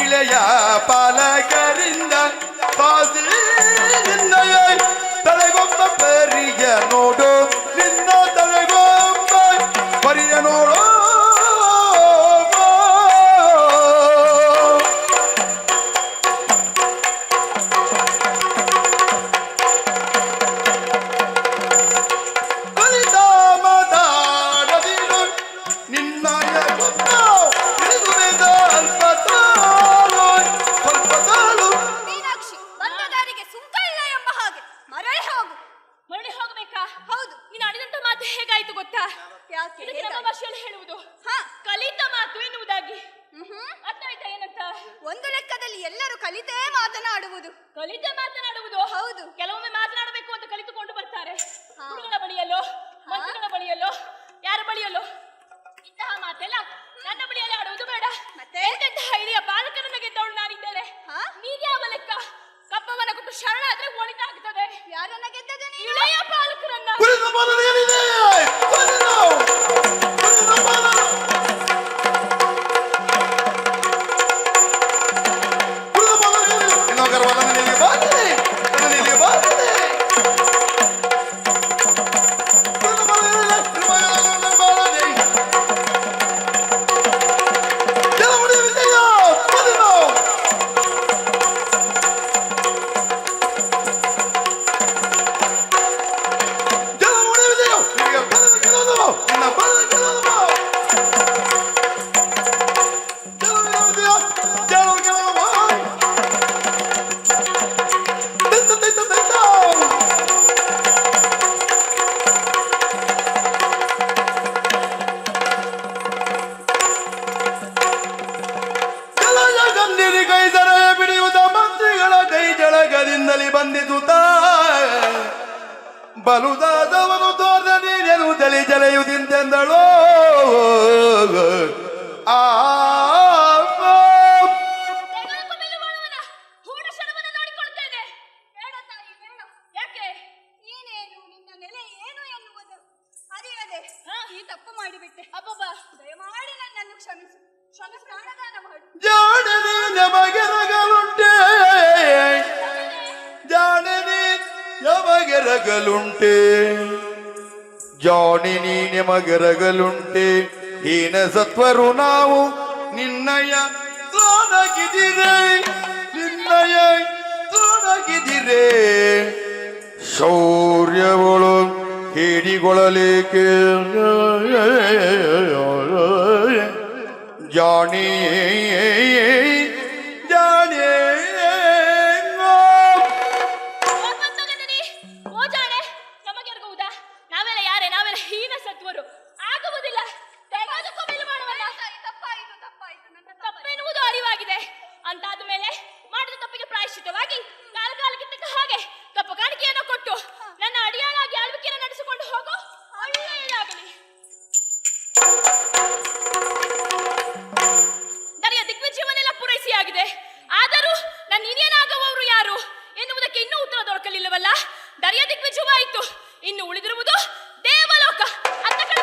ಇಳೆಯ ಪಾಲಕರಿಂದ ಕಾಸಿ ನಿನ್ನಯ ತಲೆಗೊಬ್ಬ ಪರಿಯ ನೋಡು ನಿನ್ನ ತಲೆಗೊಬ್ಬ ಪರಿಯ ನೋಡು ಕಲಿತ ಮಾತಾಡದಿರು ನಿನ್ನಯ ಗೊತ್ತ ತಿಳಿದುವೆದ ಅಲ್ಪ ಸ್ವಲ್ಪ ತಾಳು ಮೀನಾಕ್ಷಿ, ಬಂದ ದಾರಿಗೆ ಸುಂಕ ಇಲ್ಲ ಎಂಬ ಹಾಗೆ ಮರಳಿ ಹೋಗು. ಮರಳಿ ಹೋಗ್ಬೇಕಾ? ಹೌದು. ನೀನು ಆಡಿದಂತ ಮಾತು ಹೇಗಾಯ್ತು ಗೊತ್ತಾ? ಯಾಕೆ? ಇದಕ್ಕೆ ನಮ್ಮ ಭಾಷೆಯಲ್ಲಿ ಹೇಳುವುದು ಕಲಿತ ಮಾತು ಎನ್ನುವುದಾಗಿ. ಅರ್ಥ ಆಯ್ತಾ ಏನಂತ? ಒಂದು ಲೆಕ್ಕದಲ್ಲಿ ಎಲ್ಲರೂ ಕಲಿತೇ ಮಾತನಾಡುವುದು. ಕಲಿತೇ ಮಾತನಾಡುವುದು? ಹೌದು. ಕೆಲವೊಮ್ಮೆ ಮಾತನಾಡಬೇಕು ಅಂತ ಕಲಿತುಕೊಂಡು ಬರ್ತಾರೆ. ಹುಡುಗನ ಬಳಿಯಲ್ಲೋ ಮಂತ್ರಿಗಳ ಬಳಿಯಲ್ಲೋ ಯಾರ ಬಳಿಯಲ್ಲೋ ಇಂತಹ ಮಾತೆಲ್ಲ ನನ್ನ ಬಳಿಯಲ್ಲಿ ಆಡುವುದು ಬೇಡ. ಮತ್ತೆ ಎಂತೆಂತಹ ಹಿರಿಯ ಬಾಲಕನನ್ನ ಗೆದ್ದವಳು ನಾನಿದ್ದೇನೆ. ನೀನ್ಯಾವ ಲೆಕ್ಕ? ಕಪ್ಪವನ ಕೊಟ್ಟು ಶರಣಾದ್ರೆ ಒಳಿತಾಗ್ತದೆ. ಯಾರನ್ನ ಗೆದ್ದದ ನೀನು? ಇಳೆಯ ಬಾಲಕರನ್ನ. ಕುರಿತ ಬಾಲನ ಏನಿದೆ? ಕುರಿತ ಬಾಲನ. ಕುರಿತ ಬಾಲನ ಏನಿದೆ? ಇನ್ನೊಬ್ಬರ ಬಾಲನ ನಿನಗೆ ಬಾರದೆ. ನಿನಗೆ ಬಾರದೆ. ಕುರಿತ ಬಾಲನ ಏನಿದೆ? ನಿನಗೆ ಬಾರದೆ. ಕೆಲವೊಡೆ ವಿಜಯ ಬಂದಿರೋ. ಕೆಲವೊಡೆ ವಿಜಯ ನಿನಗೆ ಬಾರದೆ ಕೆಲವು ನಿನ್ನ ಬಾರದೆ ಕೆಲವು ಕೆಲವೊಡೆ ವಿಜಯ ಕೆಲವು ಗಂಡಿರಿ ಕೈ ದರಯ ಬಿಡಿಯುವುದ ಮಂತ್ರಿಗಳ ಕೈ ಜಳಗದಿಂದಲೇ ಬಂದಿಸುತ್ತ ಬಲುದಾದವನು ತೋರ್ದ ನೀನೇನು ತಲೆ ಜಲೆಯುವುದಿಂತೆಂದಳು ಆ ನೀನೇನು ನಿನ್ನ ನೆಲೆ ಏನು ಎನ್ನುವುದು ಅರಿಯದೆ ಈ ತಪ್ಪು ಮಾಡಿಬಿಟ್ಟೆ. ಅಬ್ಬಬ್ಬಾ, ದಯಮಾಡಿ ನನ್ನನ್ನು ಕ್ಷಮಿಸು. ಪ್ರಾಣದಾನ ಮಾಡು. ಜಾಣನೆ ನಮಗೆರಗಲುಂಟೆ ಜಾಣನೆ ನಮಗೆರಗಲುಂಟೆ ಜಾಣಿನಿ ನಮಗೆರಗಲುಂಟೆ ಹೀನ ಸತ್ವರು ನಾವು ನಿನ್ನಯ ತೋಣಗಿದಿರೆ ನಿನ್ನಯ ತೋಣಗಿದಿರೆ ಶೌರ್ಯವಳು ಹೇಳಿಕೊಳ್ಳಲೇಕೆ ಜಾಣಿ ಜಾಣಿ ಓ ಜಾಣೆ, ನಮಗೆರಗುವುದಾ? ನಾವೆಲ್ಲ ಯಾರೇ? ನಾವೆಲ್ಲ ಹೀನ ಸತ್ವರು. ಆಗುವುದಿಲ್ಲ. ತೆಗೆದುಕೊ ಮೇಲು ಮಾಡುವಲ್ಲ. ತಪ್ಪಾಯಿತು ತಪ್ಪಾಯಿತು. ನನ್ನ ತಪ್ಪೆನ್ನುವುದು ಅರಿವಾಗಿದೆ. ಅಂತಾದ ಮೇಲೆ ಮಾಡಿದ ತಪ್ಪಿಗೆ ಪ್ರಾಯಶ್ಚಿತ್ತವಾಗಿ ಕಾಲಕ್ಕೆ ತಕ್ಕ ಹಾಗೆ ತಪ್ಪು ಕಾಣಿಕೆಯನ್ನು ಕೊಟ್ಟು ನನ್ನ ಅಡಿಯಾಳಾಗಿ ಆಳ್ವಿಕೆಯನ್ನು ನಡೆಸಿಕೊಂಡು ಹೋಗೋ. ಒಳ್ಳೆಯದಾಗಲಿ. ದರಿಯ ದಿಗ್ವಿಜಯವನ್ನೆಲ್ಲ ಪೂರೈಸಿಯಾಗಿದೆ. ಆದರೂ ನನ್ನ ಹಿರಿಯನಾಗುವವರು ಯಾರು ಎನ್ನುವುದಕ್ಕೆ ಇನ್ನೂ ಉತ್ತರ ದೊರಕಲಿಲ್ಲವಲ್ಲ. ದರಿಯ ದಿಗ್ವಿಜಯವಾಯಿತು. ಇನ್ನು ಉಳಿದಿರುವುದು ದೇವಲೋಕ. ಅತ್ತ ಕಡೆ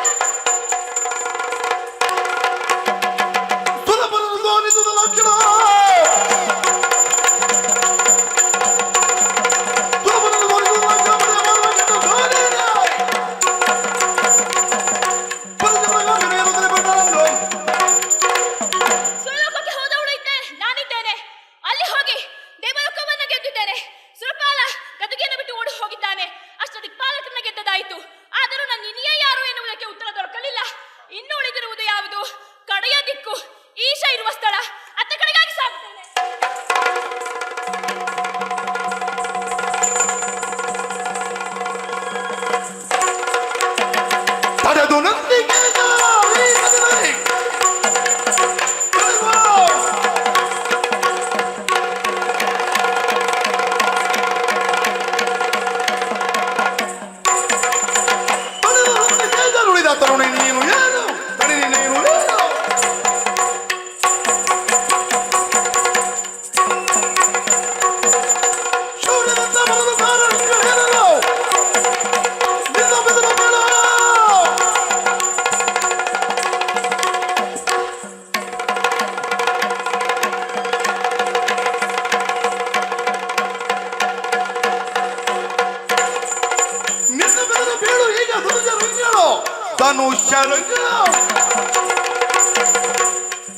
ಮನುಷ್ಯರಂಗಳ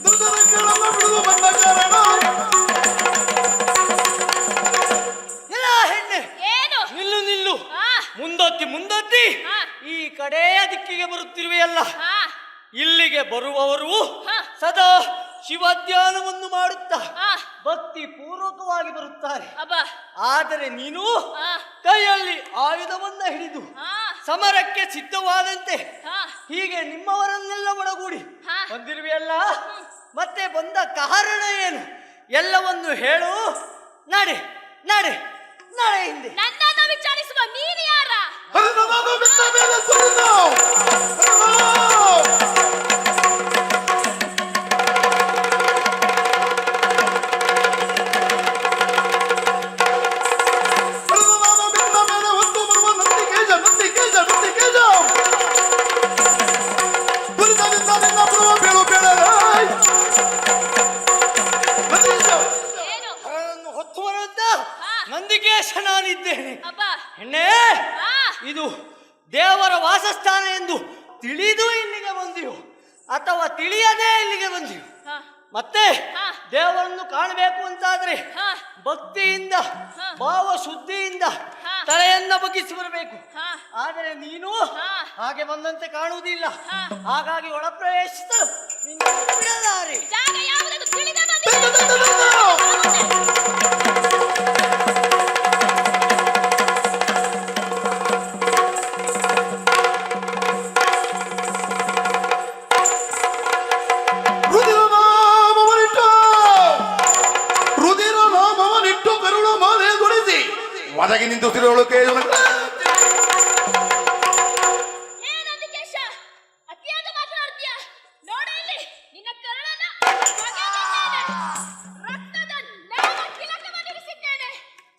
ದುರ್ಜನಗಳನ್ನು ಬಿಡುದು ಬಂದ ಕಾರಣ ಎಲ್ಲ ಹೆಣ್ಣೆ ಏನು ನಿಲ್ಲು ನಿಲ್ಲು ಆ, ಮುಂದೊತ್ತಿ ಮುಂದೊತ್ತಿ ಆ, ಈ ಕಡೆಯ ದಿಕ್ಕಿಗೆ ಬರುತ್ತಿರುವೆಯಲ್ಲ ಆ, ಇಲ್ಲಿಗೆ ಬರುವವರು ಹಾ. ಸದಾ ಶಿವಧ್ಯಾನವನ್ನು ಮಾಡುತ್ತಾ ಆ, ಭಕ್ತಿ ಪೂರ್ವಕವಾಗಿ ಬರುತ್ತಾರೆ. ಅಬ್ಬ ಆದರೆ ನೀನು ಆ, ಕೈಯಲ್ಲಿ ಆಯುಧವನ್ನ ಹಿಡಿದು ಆ, ಸಮರಕ್ಕೆ ಸಿದ್ಧವಾದಂತೆ ಆ, ಹೀಗೆ ನಿಮ್ಮವರನ್ನೆಲ್ಲ ಒಳಗೂಡಿ ಹಾ. ಬಂದಿರುವೆಯಲ್ಲ, ಮತ್ತೆ ಬಂದ ಕಾರಣ ಏನು ಎಲ್ಲವನ್ನು ಹೇಳು. ನಡೆ ನಡೆ ನಡೆ ಹಿಂದೆ. ನನ್ನನ್ನು ವಿಚಾರಿಸುವ ನೀನು ಯಾರ ಅದನ್ನು ಬಿಟ್ಟ ಮೇಲೆ ಸುಳ್ಳು. ಏನು ಅವರನ್ನು ಹೊತ್ತು ಬರುವಂತ ಹಾ. ನಂದಿಕೇಶ ನಾನಿದ್ದೇನೆ. ಅಬ್ಬ ಹೆಣ್ಣೆ, ಆ, ಇದು ದೇವರ ವಾಸಸ್ಥಾನ ಎಂದು ತಿಳಿದು ಇಲ್ಲಿಗೆ ಬಂದಿಯೋ ಅಥವಾ ತಿಳಿಯದೇ ಇಲ್ಲಿಗೆ ಬಂದಿಯೋ? ಆ, ಮತ್ತೆ ಹಾ. ದೇವರನ್ನು ಕಾಣಬೇಕು ಅಂತಾದ್ರೆ ಹಾ. ಭಕ್ತಿಯಿಂದ ಹಾ. ಭಾವ ಶುದ್ಧಿಯಿಂದ ಹಾ. ತಲೆಯನ್ನ ಬಗ್ಗಿಸಿ ಬರಬೇಕು. ಹಾ. ಆದರೆ ನೀನು ಹಾ. ಹಾಗೆ ಬಂದಂತೆ ಕಾಣುವುದಿಲ್ಲ. ಹಾ. ಹಾಗಾಗಿ ಒಳ ಪ್ರವೇಶಿಸಲು ನಿನ್ನ ಬಿಡಲಾರೆ. ಜಾಗ ಯಾವುದೆಂದು ತಿಳಿದೇ ರುದಿರ ನಾಮವನಿಟ್ಟು ಕರುಣ ಮಾಲೆಗೊಳಿಸಿ ಒದಗಿ ನಿಂತು ಕೇಳ ಏನಂದಿಕೇಶ ಅತಿಯಾದ ಮಾತನಾಡ್ತೀಯ? ನೋಡು ಇಲ್ಲಿ ನಿನ್ನ ಕರುಳನ್ನ ಬಗೆದಿದ್ದೇನೆ. ರಕ್ತದ ನಾಮ ತಿಲಕವನ್ನಿರಿಸಿದ್ದೇನೆ.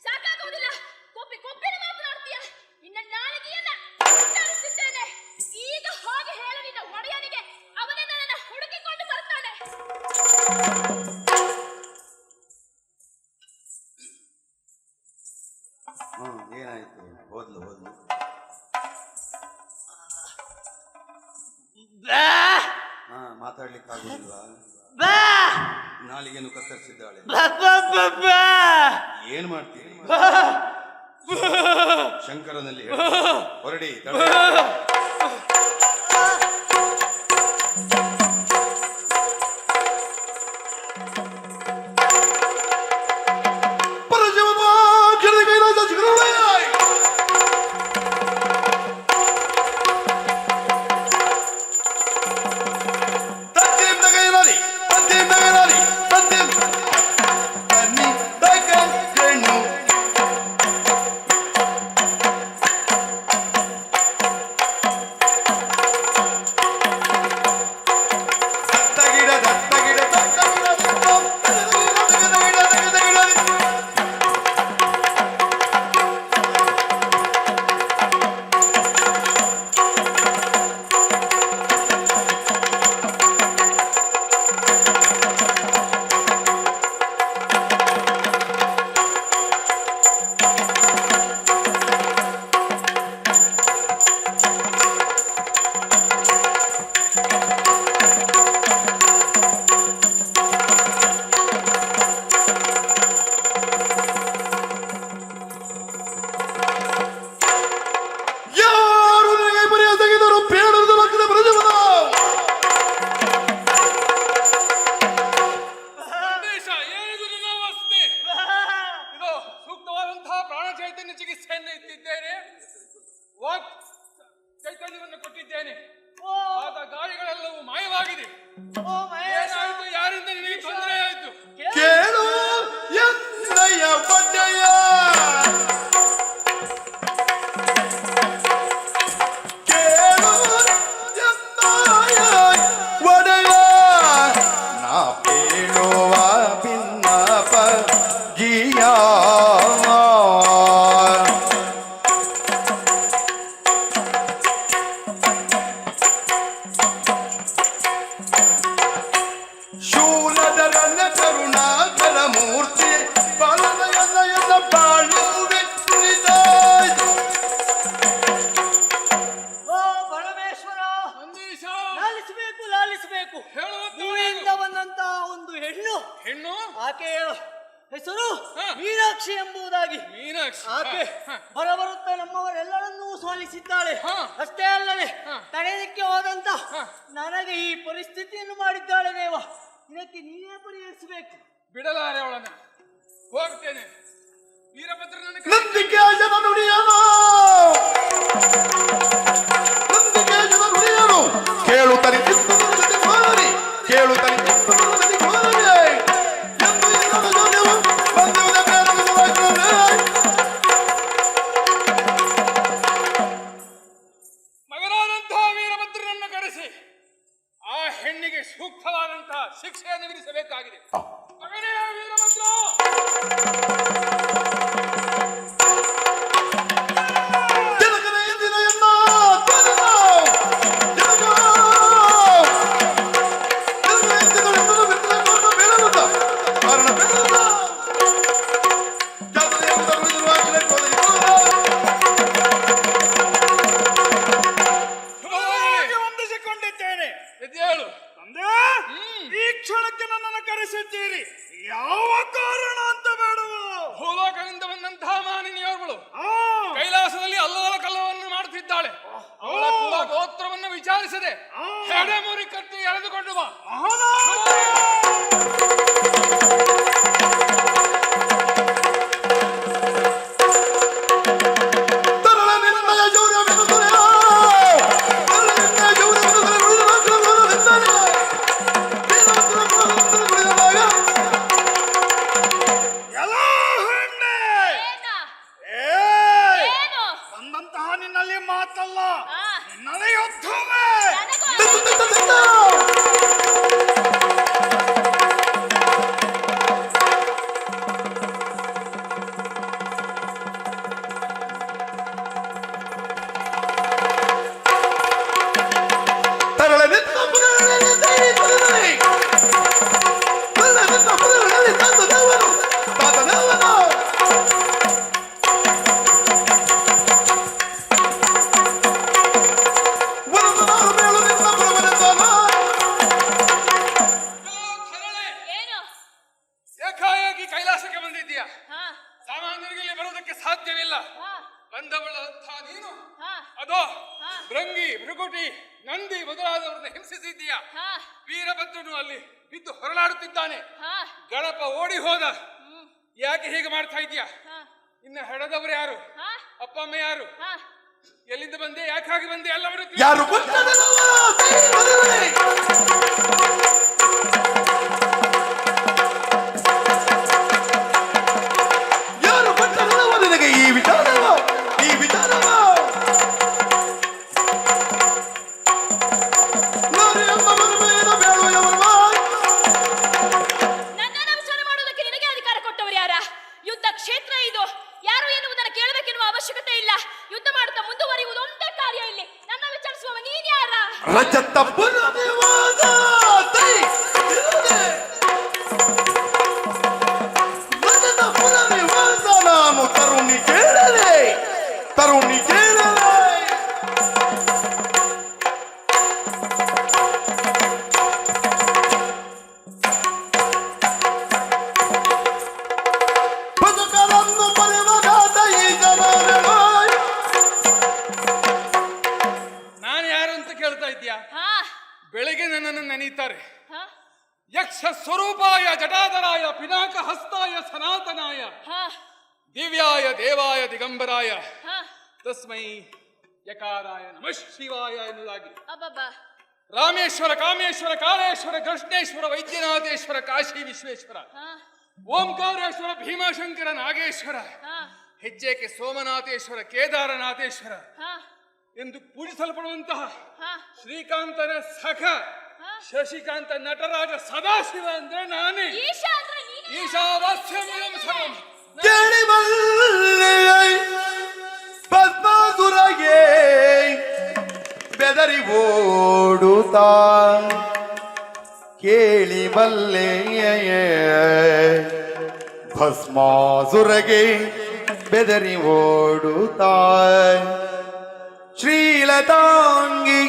ಸಾಕಾಗುವುದಿಲ್ಲ. ಕೊಪ್ಪಿ ಕೊಪ್ಪಿನ ಮಾತನಾಡ್ತೀಯ. ನಿನ್ನ ನಾಲಿಗೆಯನ್ನ ಉಚ್ಚರಿಸಿದ್ದೇನೆ. ಈಗ ಹೋಗಿ ಹೇಳು ನಿನ್ನ ಒಡೆಯನಿಗೆ, ಅವನೇ ನನ್ನನ್ನ ಹುಡುಕಿಕೊಂಡು ಬರ್ತಾನೆ. ಏನಾಯ್ತು? ಹೋದ್ಲು ಬಾ, ಮಾತಾಡ್ಲಿಕ್ಕಾಗುದಿಲ್ವಾ? ಬಾ, ನಾಲಿಗೆನು ಕತ್ತರಿಸಿದ್ದಾಳೆ. ಬಾ, ಬಾ, ಬಾ, ಬಾ. ಏನ್ ಮಾಡ್ತೀರಿ? ಬಾ. ಶಂಕರನಲ್ಲಿ ಹೊರಡಿ. ಚೈತನ್ಯವನ್ನು ಕೊಟ್ಟಿದ್ದೇನೆ. ಆದ ಗಾಳಿಗಳೆಲ್ಲವೂ ಮಾಯವಾಗಿದೆ. ಓ ಮಹೇಶ, ಏನಾಯ್ತು? ಯಾರಿಂದ ನಿನಗೆ ತೊಂದರೆ ಆಯ್ತು? ಕೇಳು ಎನ್ನಯ್ಯ ಒಡೆಯ, ಕೇಳು ಎನ್ನಯ್ಯ ಒಡೆಯ, ನಾ ಕೇಳುವ ಭಿನ್ನಪ ಗಿಯ ಶೂಲಧರನ ಕರುಣಾಕರ ಮೂರ್ತಿ ಬಾಲನಯನಯ ಹೆಸರು ಹಾ. ಮೀನಾಕ್ಷಿ ಎಂಬುದಾಗಿ. ಮೀನಾಕ್ಷಿ ಆಕೆ ಬರಬರುತ್ತಾ ನಮ್ಮವರೆಲ್ಲರನ್ನೂ ಸೋಲಿಸಿದ್ದಾಳೆ. ಹಾ. ಅಷ್ಟೇ ಅಲ್ಲದೆ ಹಾ. ತಡೆಯಲಿಕ್ಕೆ ಹೋದಂತ ಹಾ. ನನಗೆ ಈ ಪರಿಸ್ಥಿತಿಯನ್ನು ಮಾಡಿದ್ದಾಳೆ ದೇವ. ಇದಕ್ಕೆ ನೀನೇ ಪರಿಹರಿಸಬೇಕು. ಬಿಡಲಾರೆ ಅವಳನ್ನ. ಹೋಗ್ತೇನೆ. ವೀರಭದ್ರನನ್ನು ನಂದಿಕೇಶನ ನುಡಿಯನು ನಂದಿಕೇಶನ ನುಡಿಯನು ಕೇಳುತ್ತಲಿ ಚಿತ್ತದಲ್ಲಿ ಗೋಲರಿ ಕೇಳುತ್ತಲಿ ಚಿತ್ತದಲ್ಲಿ ಗೋಲರಿ ಎಂದು ಇನ್ನೊಂದು ಜೋನ್ಯವು ಬಂದಿರುವುದ ಬೇಡವಾಗಿದೆ. ಮಗನಾದಂತಹ ವೀರಭದ್ರನನ್ನು ಕರೆಸಿ ಆ ಹೆಣ್ಣಿಗೆ ಸೂಕ್ತವಾದಂತಹ ಶಿಕ್ಷೆಯನ್ನು ವಿಧಿಸಬೇಕಾಗಿದೆ. ಮಗನೇ ವೀರಭದ್ರ, ಜನಕನ ಎಂದಿನ ಎನ್ನ ಧ್ವನಿನ ಜನಕ ಜನಕನ ಎಂದಿನ ಎನ್ನಲು ಬಿತ್ತನೆ ಬೇಡವುದ ಕಾರಣ ಬೇಡವುದ ಜಾತ್ರೆ ಎಂಬುದ ಉಳಿದಿರುವಾಗಲೇ ಶುಭವಾಗಲಿ. ಹೊಂದಿಸಿಕೊಂಡಿದ್ದೇನೆ. ಎದ್ದೇಳು. ತಂದೆ, ಈ ಕ್ಷಣಕ್ಕೆ ನನ್ನನ್ನು ಕರೆಸಿದ್ದೀರಿ. ಯಾವ ಕಾರಣ ಅಂತ ಬೇಡವೋ? ಭೂಲೋಕದಿಂದ ಬಂದಂತಹ ಮಾನಿನಿಯವರುಗಳು ಆ, ಕೈಲಾಸದಲ್ಲಿ ಅಲ್ಲೋಲ ಕಲ್ಲವನ್ನು ಮಾಡುತ್ತಿದ್ದಾಳೆ. ಅವಳ ಕುಲ ಗೋತ್ರವನ್ನು ವಿಚಾರಿಸದೆ ಹೆಡೆಮುರಿ ಕಟ್ಟಿ ಎಳೆದುಕೊಂಡು ಬಾ. ತರಳ ನಿರ್ಣಯ ಶೌರ್ಯವೆಂದು ದೊರೆಯ ತರಳ ನಿರ್ಣಯ ಶೌರ್ಯವೆಂದು ದೊರೆ ಉಳಿದ ರಾಷ್ಟ್ರಗಳನ್ನು ನಿಂತಾನೆ ವೀರಭದ್ರನ ಕುಲವನ್ನು ಉಳಿದವಾಗ ಎಲ್ಲ ಹೆಣ್ಣೆ, ಏನ? ಏಯ್! ಏನು? ಬಂದಂತಹ ನಿನ್ನಲ್ಲಿ ಮಾತಲ್ಲ, ಆ. ನಿನ್ನಲ್ಲಿ ಯುದ್ಧವೇ. ನನಗೂ ತರಳ ನಿಂತ ಪುರಗಳಲ್ಲಿ ದೈವದಲ್ಲಿ ತರಳ ನಿಂತ ಪುರಗಳಲ್ಲಿ ತಾತನವನು ಒಂದು ನಾಳು ಮೇಳು ನಿಂತ ಪುರವನೆಂದಾನ ಧರಳೆ, ಏನು? ಏಕಾಏಕಿ ಕೈಲಾಸಕ್ಕೆ ಬಂದಿದ್ದೀಯಾ? ಹಾ. ಸಾಮಾನ್ಯರಿಗೆ ಇಲ್ಲಿ ಬರುವುದಕ್ಕೆ ಸಾಧ್ಯವಿಲ್ಲ. ಹಾ. ಬಂದವಳಂತಹ ನೀನು ಹಾ. ಅದೋ ಹಾ. ಭೃಂಗಿ, ಭೃಗುಟಿ, ನಂದಿ ಮೊದಲಾದವರನ್ನ ಹಿಂಸಿಸಿದ್ದೀಯಾ. ಹಾ. ವೀರಭದ್ರನು ಅಲ್ಲಿ ಬಿದ್ದು ಹೊರಳಾಡುತ್ತಿದ್ದಾನೆ. ಹಾ. ಗಣಪ ಓಡಿ ಹೋದ. ಯಾಕೆ ಹೀಗೆ ಮಾಡ್ತಾ ಇದೀಯಾ? ಹಾ. ಇನ್ನು ಹೆಡದವರು ಯಾರು? ಹಾ. ಅಪ್ಪ ಅಮ್ಮ ಯಾರು? ಹಾ. ಎಲ್ಲಿಂದ ಬಂದೆ, ಯಾಕಾಗಿ ಬಂದೆ, ಎಲ್ಲವರು ಯಾರು ಗೊತ್ತದಲ್ಲವ ದೈವದಲ್ಲಿ ಯಾರು ಗೊತ್ತದಲ್ಲವ ನಿನಗೆ ಈ ವಿಚಾರವ ನಾನು ಎಂಬ ಮರುಮೇನ ಬೇಡುವವಲ್ವ ನನ್ನನ್ನು ವಿಚಾರ ಮಾಡುವುದಕ್ಕೆ ನಿನಗೆ ಅಧಿಕಾರ ಕೊಟ್ಟವರು ಯಾರ? ಯುದ್ಧ ಕ್ಷೇತ್ರ ಇದು. ಯಾರು ಎನ್ನುವುದನ್ನು ಕೇಳಬೇಕೆನ್ನುವ ಅವಶ್ಯಕತೆ ಇಲ್ಲ. ಯುದ್ಧ ಮಾಡುತ್ತಾ ಮುಂದುವರಿಯುವುದು ಒಂದೇ ಕಾರ್ಯ ಇಲ್ಲಿ. ನನ್ನ ವಿಚಾರಿಸುವವ ನೀನ್ ಯಾರ? ರಜತ ಪುರನಿವಾಸ ತೈ ಇರುವೆ. ರಜತ ಪುರನಿವಾಸ ನಾನು ತರುಣಿ ಕೇಳಲೆ ಬದುಕರನ್ನು ಬರೆವದಾದ ಈ ಜನರ ನಾನು ಯಾರು ಅಂತ ಕೇಳ್ತಾ ಇದ್ಯಾ? ಹಾ. ಬೆಳಿಗ್ಗೆ ನನ್ನನ್ನು ನೆನೆಯುತ್ತಾರೆ. ಹಾ. ಯಕ್ಷ ಸ್ವರೂಪಾಯ ಜಟಾಧರಾಯ ಪಿನಾಕ ಹಸ್ತಾಯ ಸನಾತನಾಯ ಹಾ. ದಿವ್ಯಾಯ ದೇವಾಯ ದಿಗಂಬರಾಯ ಹಾ. ತಸ್ಮೈ ಯಕಾರಾಯ ನಮಃ ಶಿವಾಯ ಎನ್ನುವುದಾಗಿ ಅಬ್ಬಬ್ಬಾ. ರಾಮೇಶ್ವರ, ಕಾಮೇಶ್ವರ, ಕಾಳೇಶ್ವರ, ಕೃಷ್ಣೇಶ್ವರ, ವೈದ್ಯನಾಥೇಶ್ವರ, ಕಾಶಿ ವಿಶ್ವೇಶ್ವರ, ಹಾ. ಓಂಕಾರೇಶ್ವರ, ಭೀಮಾಶಂಕರ, ನಾಗೇಶ್ವರ, ಹಾ. ಹೆಜ್ಜೆಗೆ ಸೋಮನಾಥೇಶ್ವರ, ಕೇದಾರನಾಥೇಶ್ವರ ಹಾ. ಎಂದು ಪೂಜಿಸಲ್ಪಡುವಂತಹ ಹಾ. ಶ್ರೀಕಾಂತನ ಸಖ ಹಾ. ಶಶಿಕಾಂತ ನಟರಾಜ ಸದಾಶಿವ ಅಂದ್ರೆ ನಾನೇ. ಈಶಾ ಅಂದ್ರೆ ನೀನೇ. ಈಶಾವಾಸ್ಯಮಿದಂ ಸರ್ವಂ. ಕೇಳಿ ಬಲ್ಲೆ ಪದ್ಮಾಸುರಗೆ ಬೆದರಿ ಓಡುತ್ತಾ ಕೇಳಿ ಬಲ್ಲೆ ಭಸ್ಮಾಸುರಗೆ ಬೆದರಿ ಓಡುತ್ತಾ ಶ್ರೀಲತಾಂಗಿ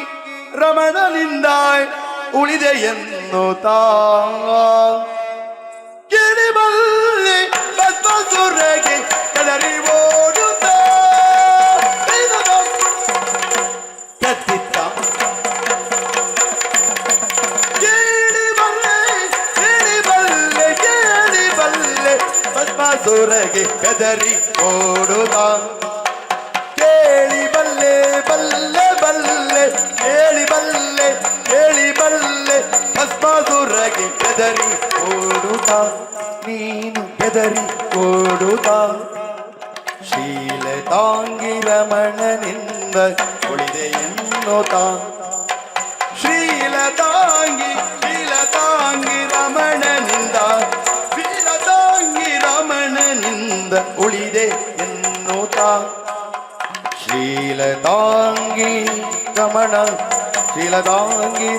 ರಮಣನಿಂದ ಉಳಿದೆ ಎನ್ನುತ್ತಾ ಕೇಳಿ ಬಲ್ಲೆ ಭಸ್ಮಾಸುರಗೆ ಹೆದರಿ ಓಡುತ್ತ ಕತ್ತಿತ್ತ ಕೇಳಿ ಬಲ್ಲೆ ಭಸ್ಮಾಸುರಗೆ ಹೆದರಿ ಓಡುತ್ತ ಕೇಳಿ ಬಲ್ಲೆ ಬಲ್ಲೆ ಬಲ್ಲೆ ಕೇಳಿ ಬಲ್ಲೆ ಭಸ್ಮಾಸುರಗೆ ಹೆದರಿ ಓಡುತ್ತ ನೀನು ಹೆದರಿ ಓಡುತ್ತ ಶೀಲತಾಂಗಿ ರಮಣನಿಂದ ಉಳಿದೆ ಎನ್ನುತ್ತ ಶ್ರೀಲತಾಂಗಿ ರಮಣನಿಂದ ಉಳಿದೆ ಎನ್ನುತ್ತ ಶ್ರೀಲತಾಂಗಿ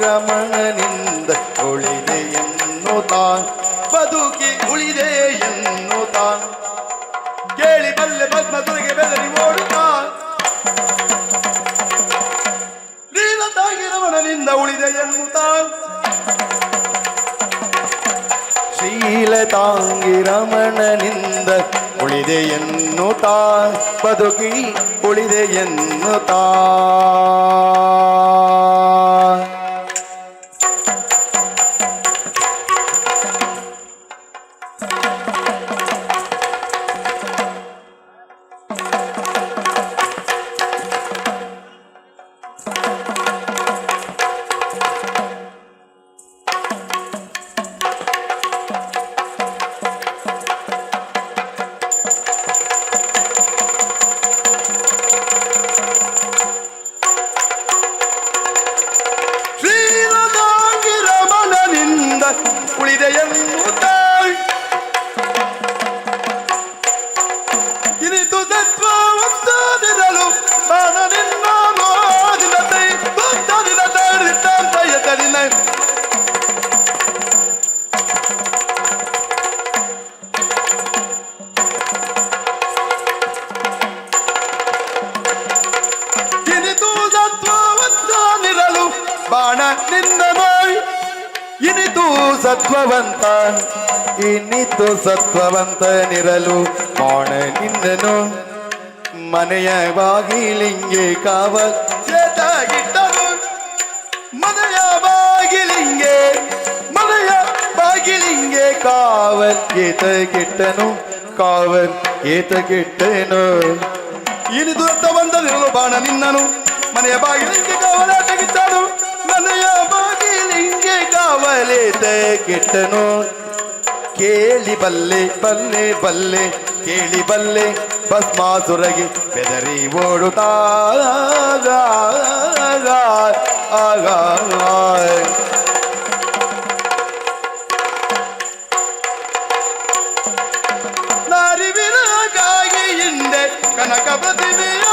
ರಮಣನಿಂದ ಉಳಿದೆ ಎನ್ನುತ್ತ ಬದುಕಿ ಉಳಿದೆ ಎನ್ನುತ್ತ ಕೇಳಿ ಬಲ್ಲೆ ಭಸ್ಮಾಸುರಗೆ ಬೆದರಿ ಓಡುತ್ತ ಶ್ರೀಲತಾಂಗಿ ರಮಣನಿಂದ ಉಳಿದೆ ಎನ್ನುತ್ತ ಶ್ರೀಲತಾಂಗಿ ರಮಣನಿಂದ ಉಳಿದೆ ಎನ್ನುತ್ತ ಬದುಕಿ ಉಳಿದೆ ಎನ್ನುತ್ತ ಉಳಿದೆ ಎನ್ನುತ್ತ ಇನಿತು ತತ್ವವಂತದಿರಲು ಬಾಣನಿನ್ನ ಮೋದಿನತೆ ಭಕ್ತದಿನ ತಡಿತಂತಯತನಿನ ಇನಿತು ತತ್ವವಂತನಿರಲು ಬಾಣ ನಿನ್ನ ನೋಯ್ ಇನ್ನಿತು ಸತ್ವವಂತನಿರಲು ಬಾಣ ನಿನ್ನನು ಮನೆಯ ಬಾಗಿಲಿಂಗೆ ಕಾವಲ್ ಏತಗಿಟ್ಟನು ಮನೆಯ ಬಾಗಿಲಿಂಗೆ ಕಾವಲ್ ಏತಗಿಟ್ಟನು ಇನಿತು ಸತ್ವವಂತನಿರಲು ಬಾಣ ನಿನ್ನನು ಮನೆಯ ಬಾಗಿಲಿಂಗೆ ಕಾವಲಾಟಗಿಟ್ಟನು ಮನೆಯ ಬಾಗಿಲಿಂಗೆ ಕಾವಲೇತ ಕೆಟ್ಟನು ಕೇಳಿ ಬಲ್ಲೆ ಕೇಳಿ ಬಲ್ಲೆ ಭಸ್ಮಾಸುರಗೆ ಬೆದರಿ ಓಡುತ್ತಾಗ ನಾರಿ ವಿರಗಾಗಿ ಹಿಂದೆ ಕನಕ ಪ್ರತಿಮೆಯ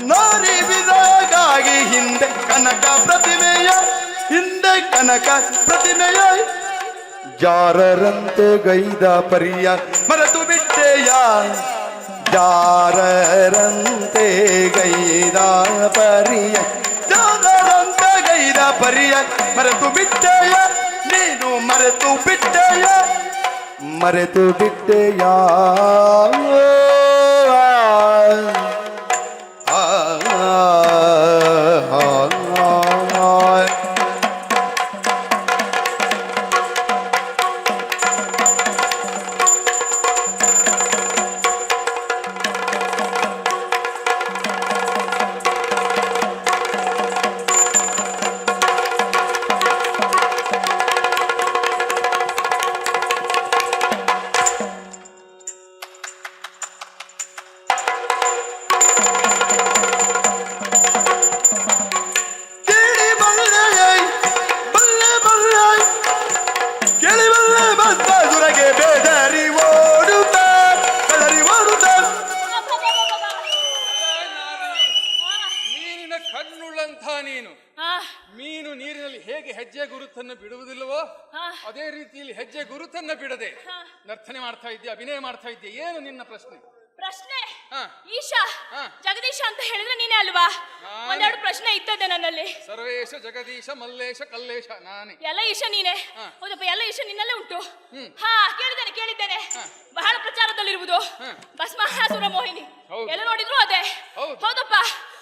ನಾರಿ ವಿರಗಾಗಿ ಹಿಂದೆ ಕನಕ ಪ್ರತಿಮೆಯ ಜಾರರಂತೆ ಗೈದ ಪರಿಯ ಮರೆತು ಬಿಟ್ಟೆಯ ಜಾರರಂತೆ ಗೈದ ಪರಿಯ ಮರೆತು ಬಿಟ್ಟೆಯ ನೀನು ಮರೆತು ಬಿಟ್ಟೆಯ ಮೀನು ನೀರಿನಲ್ಲಿ ಹೇಗೆ ಹೆಜ್ಜೆ ಗುರುತನ್ನು ಬಿಡುವುದಿಲ್ಲವೋ ಅದೇ ರೀತಿಯಲ್ಲಿ ಹೆಜ್ಜೆ ಗುರುತನ್ನು ಬಿಡದೆ ನರ್ತನೆ ಮಾಡ್ತಾ ಇದ್ದೀಯ, ಅಭಿನಯ ಮಾಡ್ತಾ ಇದ್ದೀಯ. ಏನು ನಿನ್ನ ಪ್ರಶ್ನೆ? ಹಾ. ಈಶಾ ಹಾ. ಜಗದೀಶ ಅಂತ ಹೇಳಿದ್ರೆ ನೀನೇ ಅಲ್ವಾ? ನಾನೇ. ಒಂದೆರಡು ಪ್ರಶ್ನೆ ಇದ್ದದೆ ನನ್ನಲ್ಲಿ. ಸರ್ವೇಶ ಜಗದೀಶ ಮಲ್ಲೇಶ ಕಲ್ಲೇಶ ನಾನೇ. ಎಲ್ಲ ಈಶಾ ನೀನೆ. ಹಾ. ಹೌದಪ್ಪ, ಎಲ್ಲ ಈಶಾ ನಿನ್ನಲ್ಲೇ ಉಂಟು. ಹ್ಮ್. ಹಾ, ಕೇಳಿದ್ದೇನೆ. ಹಾ. ಬಹಳ ಪ್ರಚಾರದಲ್ಲಿರುವುದು ಹಾ. ಭಸ್ಮಾಸುರ ಮೋಹಿನಿ. ಹೌದು. ಎಲ್ಲ ನೋಡಿದ್ರು ಅದೇ. ಹೌದು. ಹೌದಪ್ಪ,